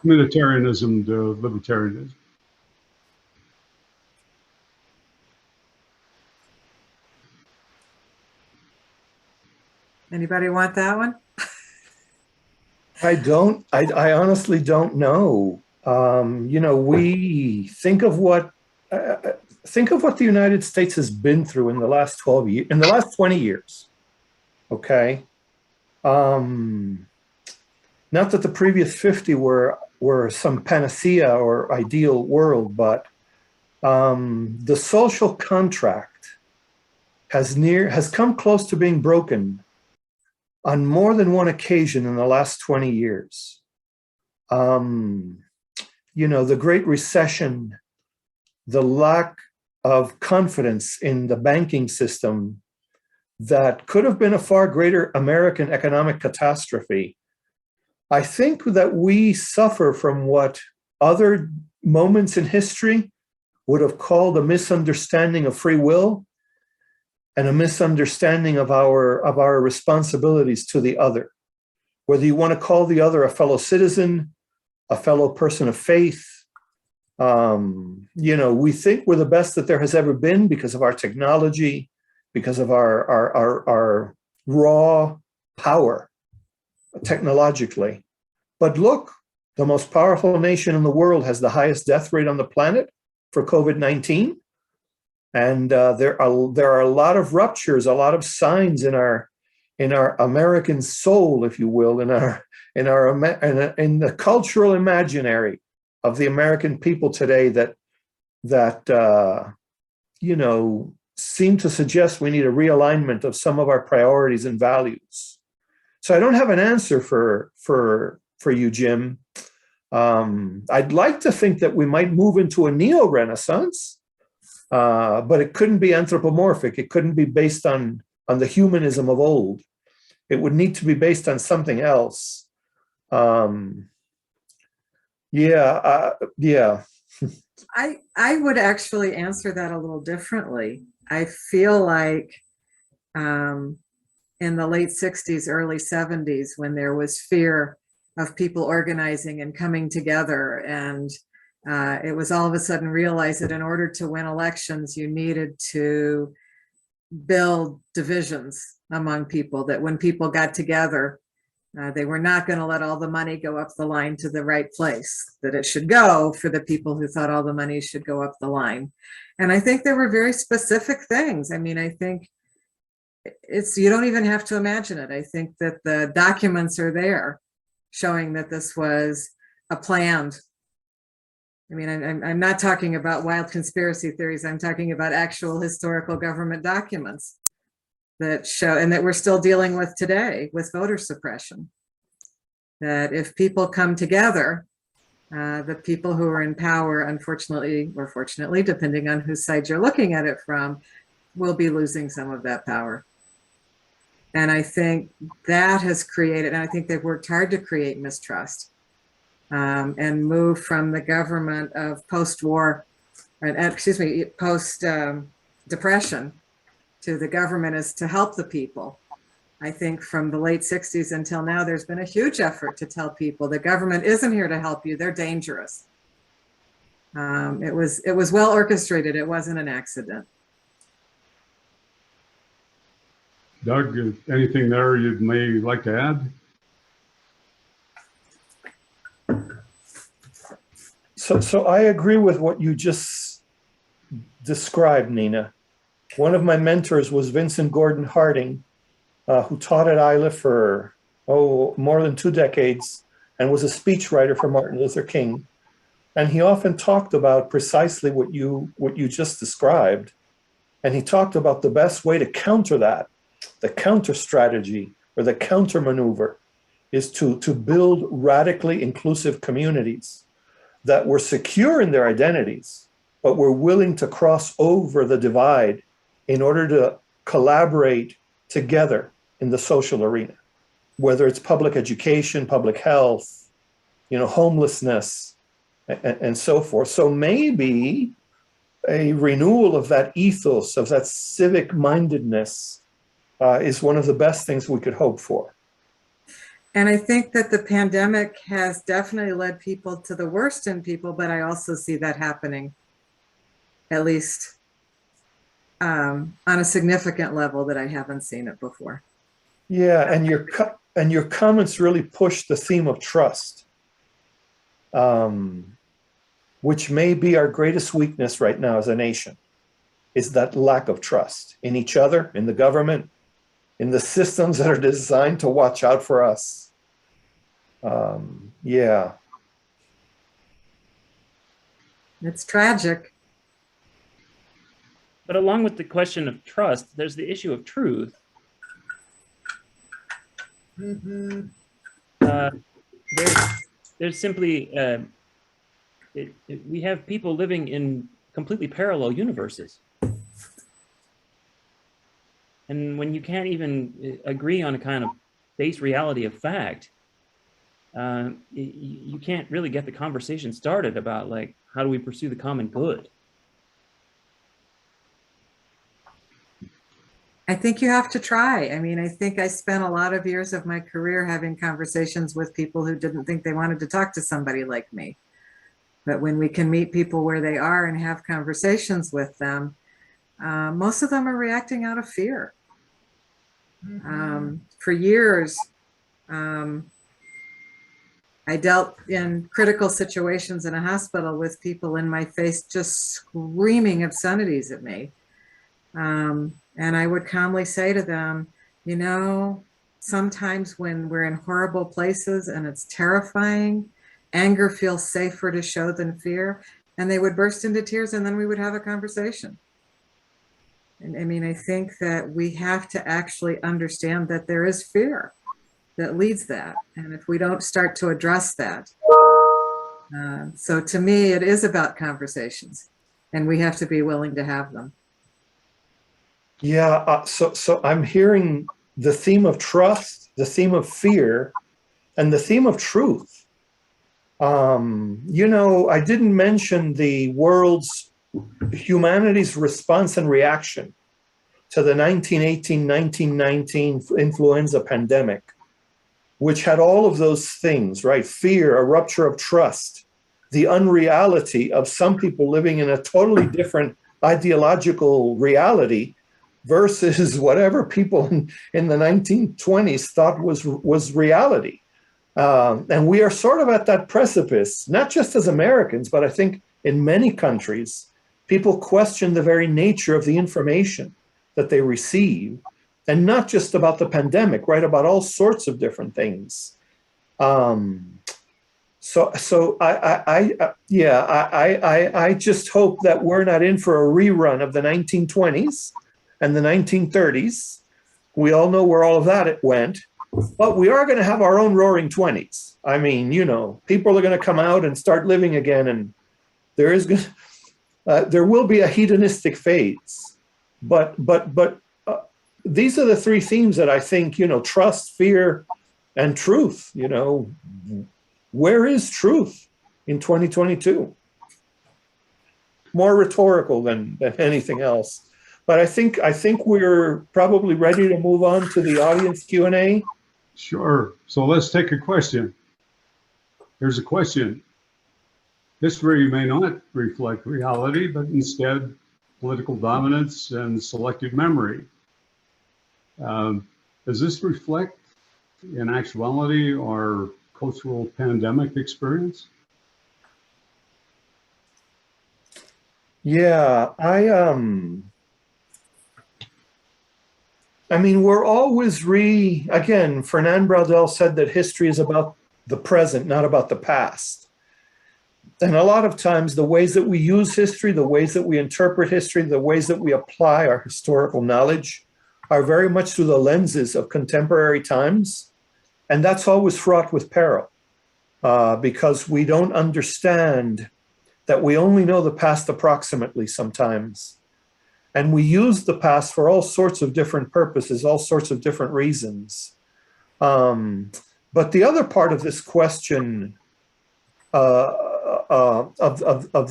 communitarianism to libertarianism? Anybody want that one? I honestly don't know. You know, we think of what the United States has been through in the last 12 years, in the last 20 years. Okay. Not that the previous 50 were some panacea or ideal world, but the social contract has come close to being broken on more than one occasion in the last 20 years. You know, the Great Recession, the lack of confidence in the banking system that could have been a far greater American economic catastrophe. I think that we suffer from what other moments in history would have called a misunderstanding of free will and a misunderstanding of our responsibilities to the other. Whether you want to call the other a fellow citizen a fellow person of faith. We think we're the best that there has ever been because of our technology, because of our raw power technologically. But look, the most powerful nation in the world has the highest death rate on the planet for COVID-19. And there are a lot of ruptures, a lot of signs in our American soul, if you will, in the cultural imaginary of the American people today that seem to suggest we need a realignment of some of our priorities and values. So I don't have an answer for you, Jim. I'd like to think that we might move into a neo-Renaissance, but it couldn't be anthropomorphic. It couldn't be based on the humanism of old. It would need to be based on something else. Yeah. I would actually answer that a little differently. I feel like in the late 60s, early 70s, when there was fear of people organizing and coming together, and it was all of a sudden realized that in order to win elections, you needed to build divisions among people, that when people got together, they were not going to let all the money go up the line to the right place, that it should go for the people who thought all the money should go up the line. And I think there were very specific things. I mean, I think you don't even have to imagine it. I think that the documents are there showing that this was a planned. I mean, I'm not talking about wild conspiracy theories. I'm talking about actual historical government documents that show, and that we're still dealing with today with voter suppression. That if people come together, the people who are in power, unfortunately or fortunately, depending on whose side you're looking at it from, will be losing some of that power. And I think that has created, and I think they've worked hard to create mistrust and move from the government of post-war, post-depression to the government is to help the people. I think from the late 60s until now, there's been a huge effort to tell people the government isn't here to help you, they're dangerous. It was well orchestrated, it wasn't an accident. Doug, anything there you may like to add? So I agree with what you just described, Nina. One of my mentors was Vincent Gordon Harding, who taught at Isla for more than 2 decades and was a speechwriter for Martin Luther King. And he often talked about precisely what you just described. And he talked about the best way to counter that, the counter strategy or the counter maneuver, is to build radically inclusive communities that were secure in their identities, but were willing to cross over the divide in order to collaborate together in the social arena, whether it's public education, public health, homelessness, and so forth. So maybe a renewal of that ethos, of that civic mindedness, is one of the best things we could hope for. And I think that the pandemic has definitely led people to the worst in people, but I also see that happening, at least on a significant level that I haven't seen it before. Yeah, and your comments really push the theme of trust, which may be our greatest weakness right now as a nation, is that lack of trust in each other, in the government, in the systems that are designed to watch out for us. Yeah. It's tragic. But along with the question of trust, there's the issue of truth. There's simply, we have people living in completely parallel universes. And when you can't even agree on a kind of base reality of fact, you can't really get the conversation started about, like, how do we pursue the common good? I think you have to try. I mean, I think I spent a lot of years of my career having conversations with people who didn't think they wanted to talk to somebody like me. But when we can meet people where they are and have conversations with them, most of them are reacting out of fear. For years, I dealt in critical situations in a hospital with people in my face just screaming obscenities at me. And I would calmly say to them, you know, sometimes when we're in horrible places and it's terrifying, anger feels safer to show than fear. And they would burst into tears and then we would have a conversation. And I mean, I think that we have to actually understand that there is fear that leads that. And if we don't start to address that, so to me, it is about conversations and we have to be willing to have them. Yeah, so I'm hearing the theme of trust, the theme of fear, and the theme of truth. You know, I didn't mention the humanity's response and reaction to the 1918-1919 influenza pandemic, which had all of those things, right? Fear, a rupture of trust, the unreality of some people living in a totally different ideological reality versus whatever people in the 1920s thought was reality. And we are sort of at that precipice, not just as Americans, but I think in many countries, people question the very nature of the information that they receive, and not just about the pandemic, right? About all sorts of different things. So I just hope that we're not in for a rerun of the 1920s and the 1930s. We all know where all of that went, but we are going to have our own roaring 20s. I mean, you know, people are going to come out and start living again, and there will be a hedonistic phase. But these are the three themes that I think, you know, trust, fear, and truth. You know, where is truth in 2022? More rhetorical than anything else. But I think we're probably ready to move on to the audience Q&A. Sure. So let's take a question. Here's a question. History may not reflect reality, but instead political dominance and selective memory. Does this reflect, in actuality, our cultural pandemic experience? Yeah, I mean, we're always again, Fernand Braudel said that history is about the present, not about the past. And a lot of times the ways that we use history, the ways that we interpret history, the ways that we apply our historical knowledge are very much through the lenses of contemporary times. And that's always fraught with peril because we don't understand that we only know the past approximately sometimes. And we use the past for all sorts of different purposes, all sorts of different reasons. But the other part of this question, of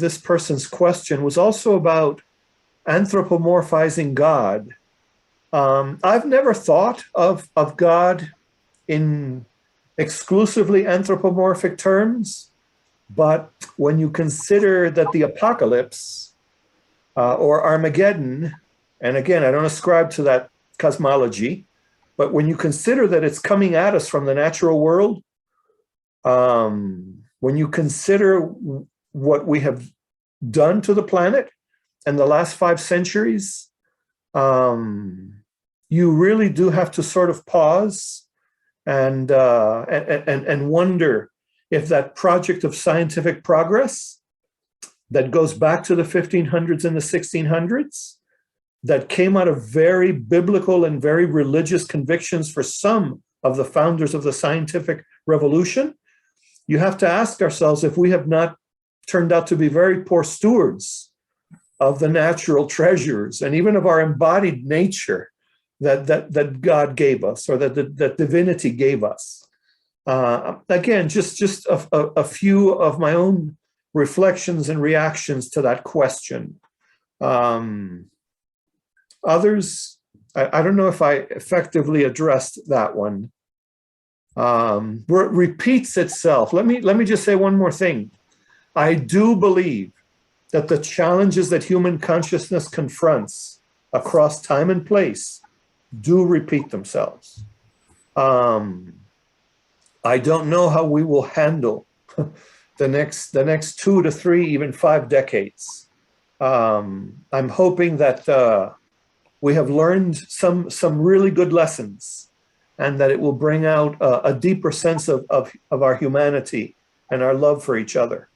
this person's question, was also about anthropomorphizing God. I've never thought of God in exclusively anthropomorphic terms, but when you consider that the apocalypse or Armageddon, and again, I don't ascribe to that cosmology, but when you consider that it's coming at us from the natural world, when you consider what we have done to the planet in the last 5 centuries, you really do have to sort of pause and wonder if that project of scientific progress that goes back to the 1500s and the 1600s, that came out of very biblical and very religious convictions for some of the founders of the scientific revolution, you have to ask ourselves if we have not turned out to be very poor stewards of the natural treasures and even of our embodied nature that God gave us, or that divinity gave us. Again, just a few of my own reflections and reactions to that question. Others, I don't know if I effectively addressed that one. Where it repeats itself. Let me just say one more thing. I do believe that the challenges that human consciousness confronts across time and place do repeat themselves. I don't know how we will handle the next 2 to 3, even 5 decades. I'm hoping that we have learned some really good lessons, and that it will bring out a deeper sense of our humanity and our love for each other.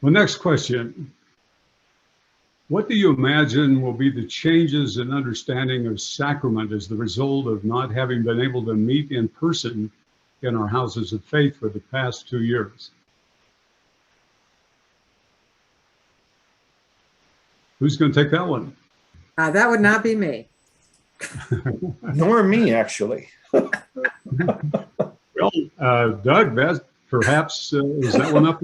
The next question. What do you imagine will be the changes in understanding of sacrament as the result of not having been able to meet in person in our houses of faith for the past 2 years? Who's going to take that one? That would not be me. Nor me, actually. Well, Doug, that perhaps is that one up?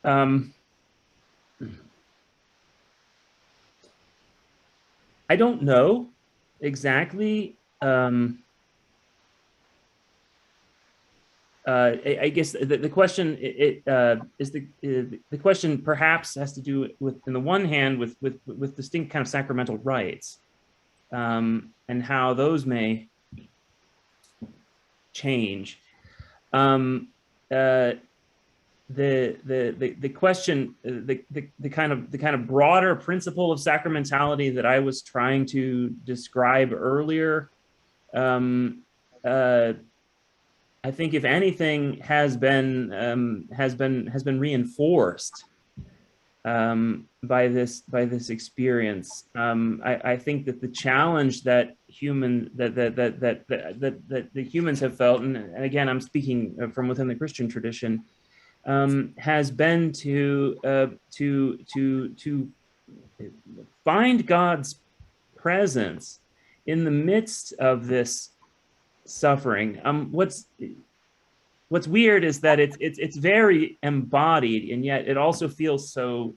I don't know exactly. I guess the question is the question perhaps has to do with, on the one hand, with distinct kind of sacramental rites, and how those may change. The question, the kind of broader principle of sacramentality that I was trying to describe earlier, I think, if anything, has been reinforced by this experience. I think that the challenge that the humans have felt, and again, I'm speaking from within the Christian tradition, has been to find God's presence in the midst of this suffering. What's weird is that it's very embodied, and yet it also feels so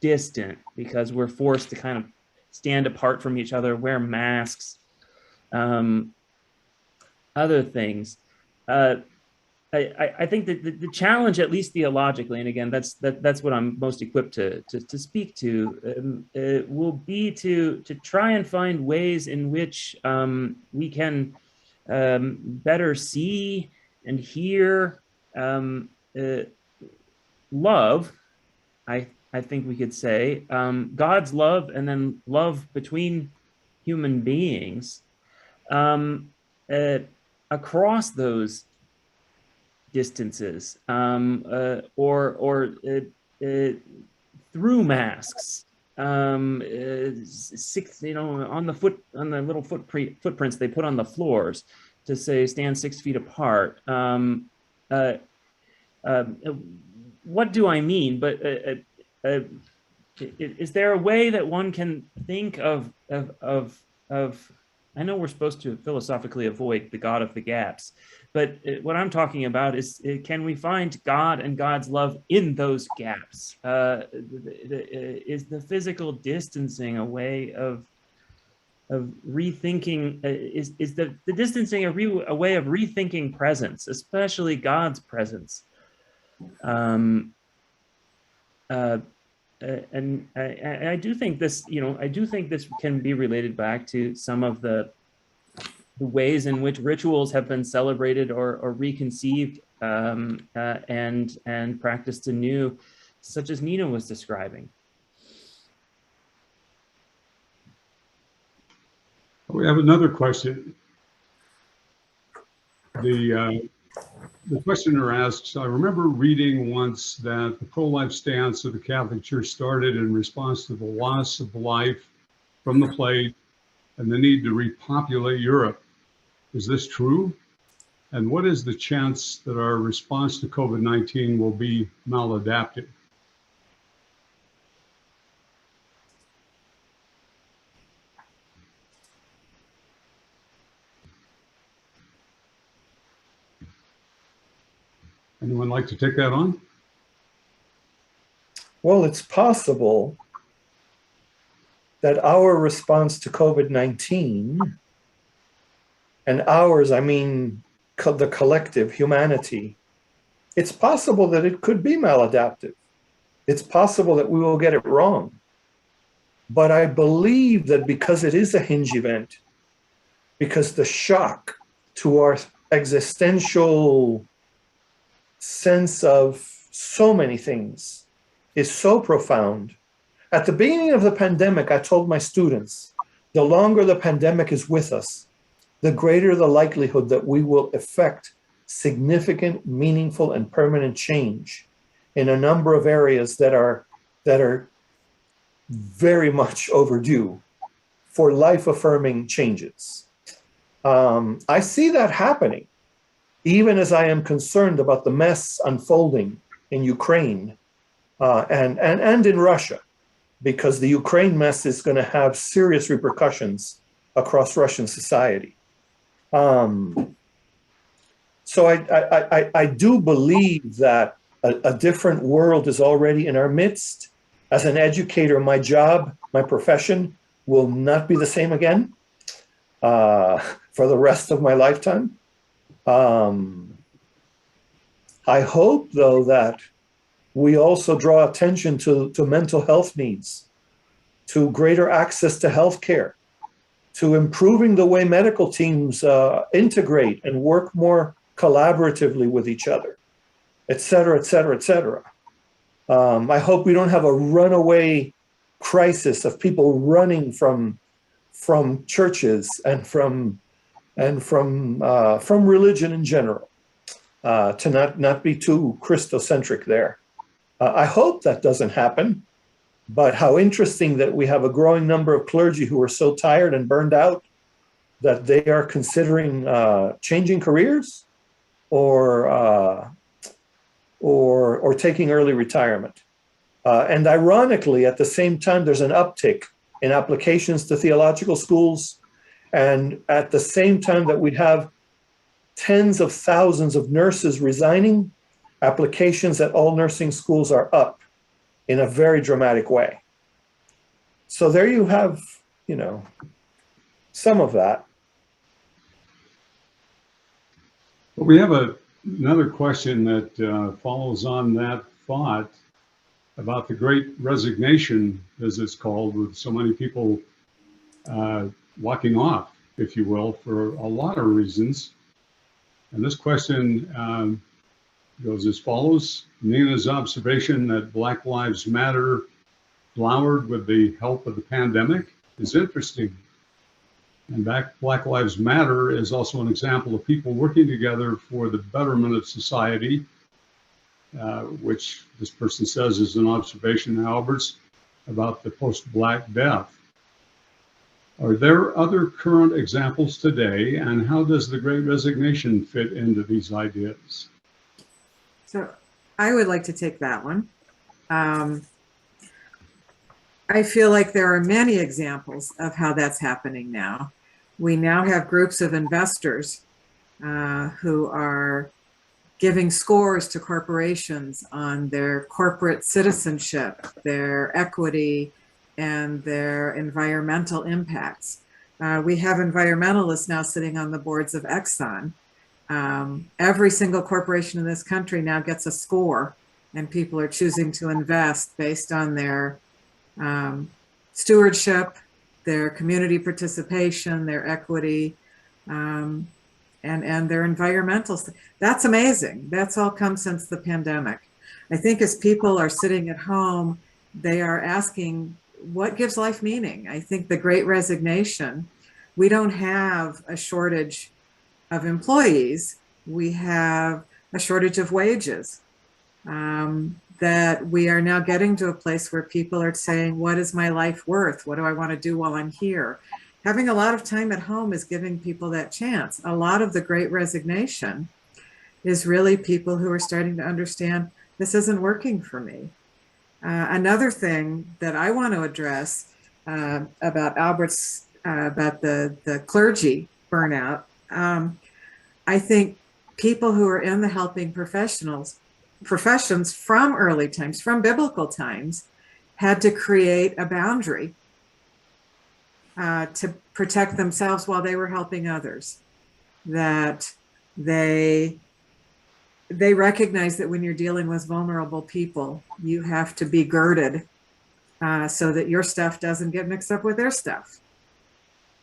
distant because we're forced to kind of stand apart from each other, wear masks, other things. I think that the challenge, at least theologically, and again, that's what I'm most equipped to speak to, will be to try and find ways in which we can better see and hear love. I think we could say God's love, and then love between human beings across those distances, or through masks, on the little footprints they put on the floors to say stand 6 feet apart. What do I mean? But is there a way that one can think of? I know we're supposed to philosophically avoid the God of the gaps, but what I'm talking about is, can we find God and God's love in those gaps? Is the physical distancing a way of rethinking? Is the distancing a way of rethinking presence, especially God's presence? And I do think this, this can be related back to some of the ways in which rituals have been celebrated or reconceived and practiced anew, such as Nina was describing. We have another question. The questioner asks, I remember reading once that the pro-life stance of the Catholic Church started in response to the loss of life from the plague and the need to repopulate Europe. Is this true? And what is the chance that our response to COVID-19 will be maladaptive? Anyone like to take that on? Well, it's possible that our response to COVID-19, and ours, I mean the collective humanity, it's possible that it could be maladaptive. It's possible that we will get it wrong. But I believe that because it is a hinge event, because the shock to our existential sense of so many things is so profound. At the beginning of the pandemic, I told my students, the longer the pandemic is with us, the greater the likelihood that we will effect significant, meaningful, and permanent change in a number of areas that are very much overdue for life-affirming changes. I see that happening, even as I am concerned about the mess unfolding in Ukraine and in Russia, because the Ukraine mess is going to have serious repercussions across Russian society. So I do believe that a different world is already in our midst. As an educator, my job, my profession will not be the same again for the rest of my lifetime. I hope, though, that we also draw attention to mental health needs, to greater access to healthcare, to improving the way medical teams integrate and work more collaboratively with each other, et cetera, et cetera, et cetera. I hope we don't have a runaway crisis of people running from churches and from religion in general, to not be too Christocentric there. I hope that doesn't happen, but how interesting that we have a growing number of clergy who are so tired and burned out that they are considering changing careers or taking early retirement. And ironically, at the same time, there's an uptick in applications to theological schools. And at the same time that we have tens of thousands of nurses resigning, applications at all nursing schools are up in a very dramatic way. So there you have, some of that. Well, we have another question that follows on that thought about the Great Resignation, as it's called, with so many people walking off, if you will, for a lot of reasons. And this question goes as follows. Nina's observation that Black Lives Matter flowered with the help of the pandemic is interesting. And Black Lives Matter is also an example of people working together for the betterment of society, which this person says is an observation, Albert's, about the post-Black death. Are there other current examples today, and how does the Great Resignation fit into these ideas? So I would like to take that one. I feel like there are many examples of how that's happening now. We now have groups of investors who are giving scores to corporations on their corporate citizenship, their equity, and their environmental impacts. We have environmentalists now sitting on the boards of Exxon. Every single corporation in this country now gets a score, and people are choosing to invest based on their stewardship, their community participation, their equity, and their environmental. That's amazing. That's all come since the pandemic. I think as people are sitting at home, they are asking, what gives life meaning? I think the Great Resignation, we don't have a shortage of employees. We have a shortage of wages. That we are now getting to a place where people are saying, what is my life worth? What do I want to do while I'm here? Having a lot of time at home is giving people that chance. A lot of the Great Resignation is really people who are starting to understand this isn't working for me. Another thing that I want to address about about the clergy burnout, I think people who are in the helping professions from early times, from biblical times, had to create a boundary to protect themselves while they were helping others. That they recognize that when you're dealing with vulnerable people, you have to be girded so that your stuff doesn't get mixed up with their stuff.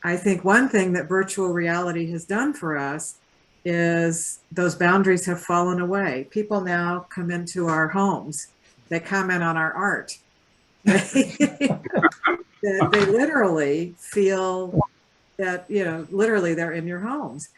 I think one thing that virtual reality has done for us is those boundaries have fallen away. People now come into our homes, they comment on our art. They literally feel that, literally they're in your homes.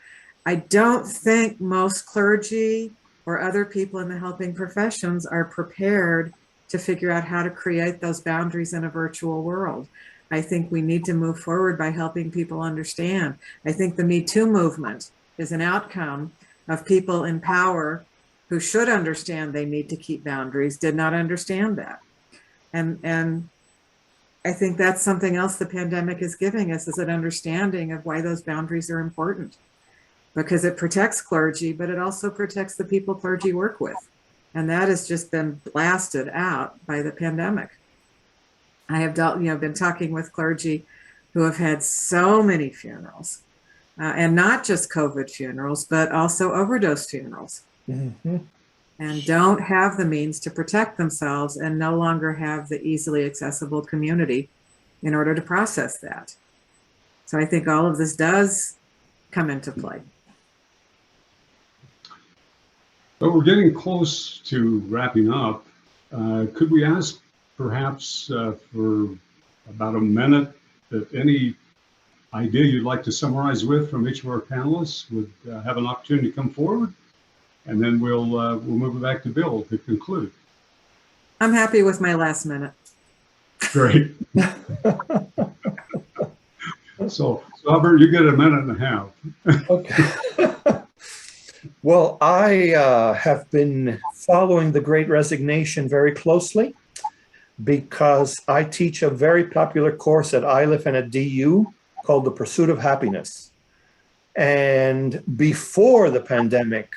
I don't think most clergy or other people in the helping professions are prepared to figure out how to create those boundaries in a virtual world. I think we need to move forward by helping people understand. I think the Me Too movement is an outcome of people in power who should understand they need to keep boundaries, did not understand that. And I think that's something else the pandemic is giving us, is an understanding of why those boundaries are important. Because it protects clergy, but it also protects the people clergy work with. And that has just been blasted out by the pandemic. I have been talking with clergy who have had so many funerals, and not just COVID funerals, but also overdose funerals, and don't have the means to protect themselves and no longer have the easily accessible community in order to process that. So I think all of this does come into play. But we're getting close to wrapping up. Could we ask perhaps for about a minute that any idea you'd like to summarize with from each of our panelists would have an opportunity to come forward? And then we'll move it back to Bill to conclude. I'm happy with my last minute. Great. So Albert, you get a minute and a half. Okay. Well, I have been following the Great Resignation very closely because I teach a very popular course at ILIF and at DU called The Pursuit of Happiness. And before the pandemic,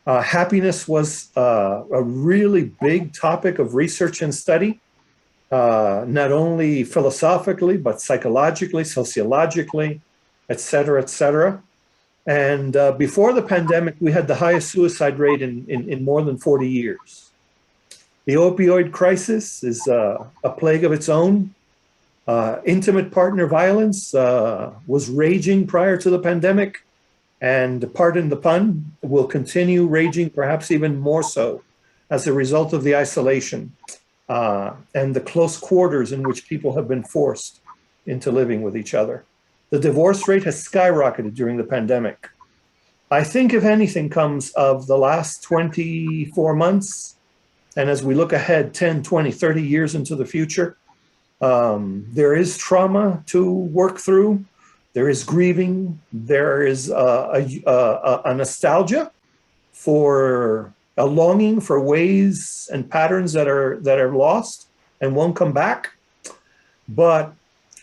happiness was a really big topic of research and study, not only philosophically, but psychologically, sociologically, et cetera, et cetera. And before the pandemic, we had the highest suicide rate in more than 40 years. The opioid crisis is a plague of its own. Intimate partner violence was raging prior to the pandemic, and pardon the pun, will continue raging perhaps even more so as a result of the isolation and the close quarters in which people have been forced into living with each other. The divorce rate has skyrocketed during the pandemic. I think if anything comes of the last 24 months, and as we look ahead 10, 20, 30 years into the future, there is trauma to work through. There is grieving. There is a nostalgia for a longing for ways and patterns that are lost and won't come back. But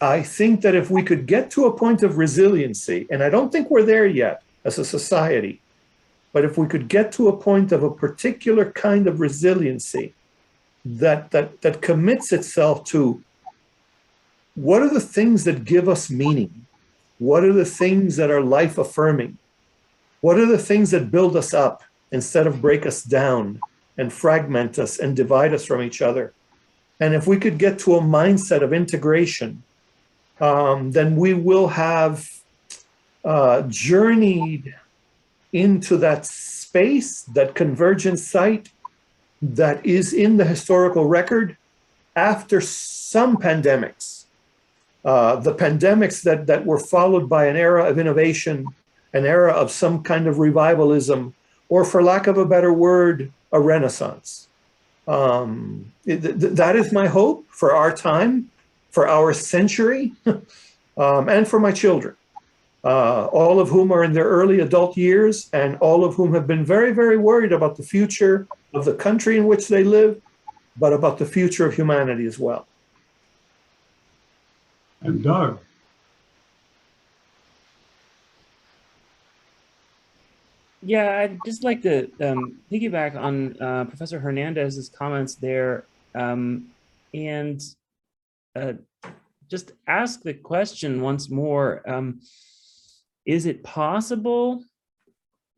I think that if we could get to a point of resiliency, and I don't think we're there yet as a society, but if we could get to a point of a particular kind of resiliency that commits itself to what are the things that give us meaning? What are the things that are life affirming? What are the things that build us up instead of break us down and fragment us and divide us from each other? And if we could get to a mindset of integration, then we will have journeyed into that space, that convergent site that is in the historical record after some pandemics. The pandemics that were followed by an era of innovation, an era of some kind of revivalism, or for lack of a better word, a renaissance. That is my hope for our time, for our century, and for my children, all of whom are in their early adult years and all of whom have been very, very worried about the future of the country in which they live, but about the future of humanity as well. And Doug. Yeah, I'd just like to piggyback on Professor Hernandez's comments there, and just ask the question once more. Is it possible,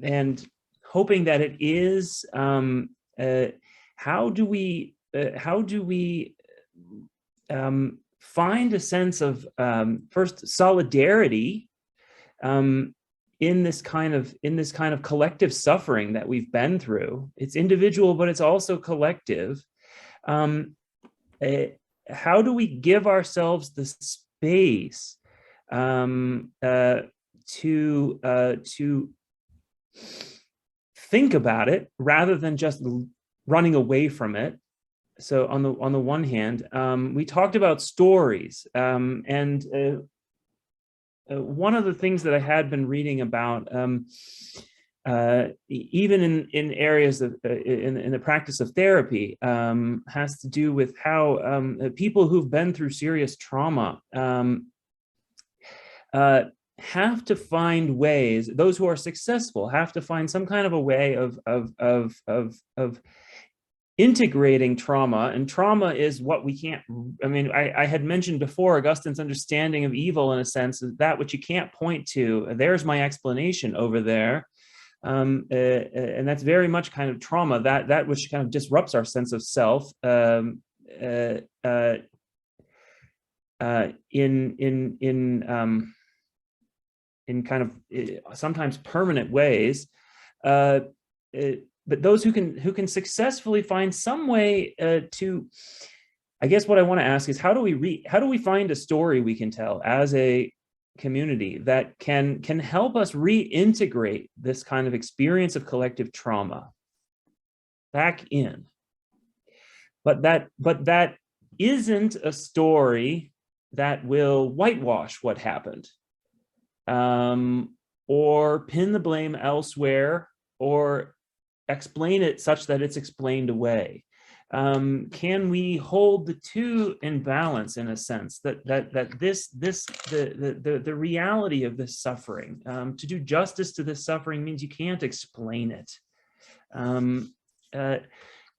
and hoping that it is, how do we find a sense of first solidarity in this kind of collective suffering that we've been through? It's individual, but it's also collective. How do we give ourselves the space to think about it rather than just running away from it? So on the one hand, we talked about stories, and one of the things that I had been reading about, even in areas of in the practice of therapy, has to do with how people who've been through serious trauma have to find ways. Those who are successful have to find some kind of a way of integrating trauma. And trauma is what we can't, I mean, I had mentioned before Augustine's understanding of evil, in a sense, is that which you can't point to. There's my explanation over there. And that's very much kind of trauma, that which kind of disrupts our sense of self in kind of sometimes permanent ways. But those who can successfully find some way to, I guess what I want to ask is, how do we find a story we can tell as a community that can help us reintegrate this kind of experience of collective trauma back in? But that isn't a story that will whitewash what happened, or pin the blame elsewhere, or explain it such that it's explained away. Can we hold the two in balance, in a sense, that the reality of this suffering, to do justice to this suffering means you can't explain it.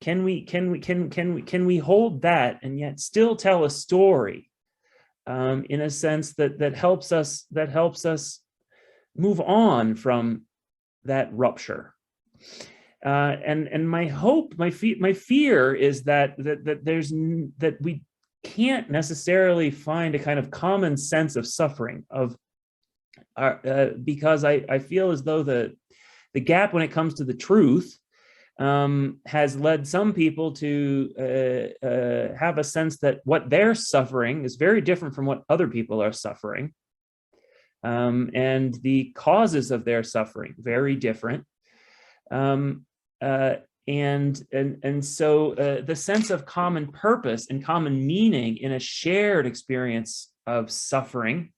Can we hold that and yet still tell a story, in a sense that helps us move on from that rupture? And my hope, my fear is that we can't necessarily find a kind of common sense of suffering because I feel as though the gap when it comes to the truth has led some people to have a sense that what they're suffering is very different from what other people are suffering, and the causes of their suffering very different. And so the sense of common purpose and common meaning in a shared experience of suffering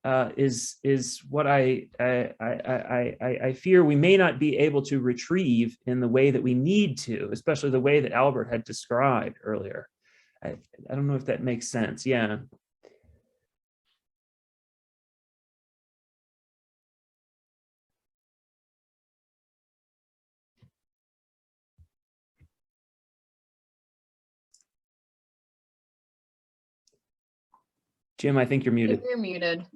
is what I fear we may not be able to retrieve in the way that we need to, especially the way that Albert had described earlier. I don't know if that makes sense. Yeah. Jim, I think you're muted. You're muted.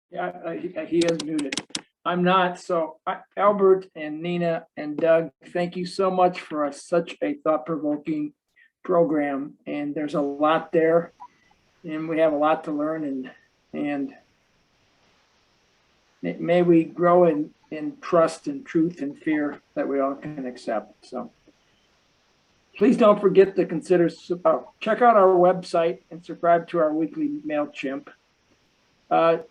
Yeah, he is muted. I'm not. So Albert and Nina and Doug, thank you so much for such a thought-provoking program. And there's a lot there, and we have a lot to learn, and may we grow in trust and truth and fear that we all can accept. So please don't forget to consider, check out our website and subscribe to our weekly MailChimp.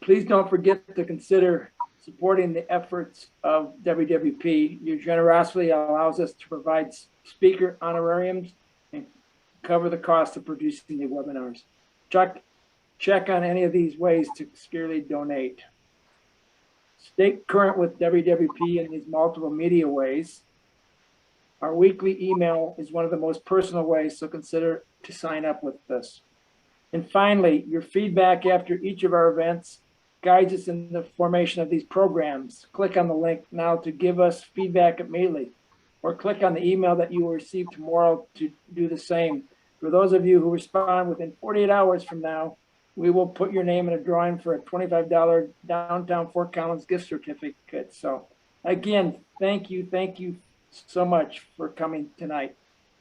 Please don't forget to consider supporting the efforts of WWP. Your generosity allows us to provide speaker honorariums and cover the cost of producing the webinars. Check on any of these ways to securely donate. Stay current with WWP in these multiple media ways. Our weekly email is one of the most personal ways, so consider to sign up with us. And finally, your feedback after each of our events guides us in the formation of these programs. Click on the link now to give us feedback immediately, or click on the email that you will receive tomorrow to do the same. For those of you who respond within 48 hours from now, we will put your name in a drawing for a $25 downtown Fort Collins gift certificate. So again, thank you so much for coming tonight.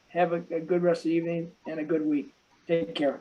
Have a good rest of the evening and a good week. Take care.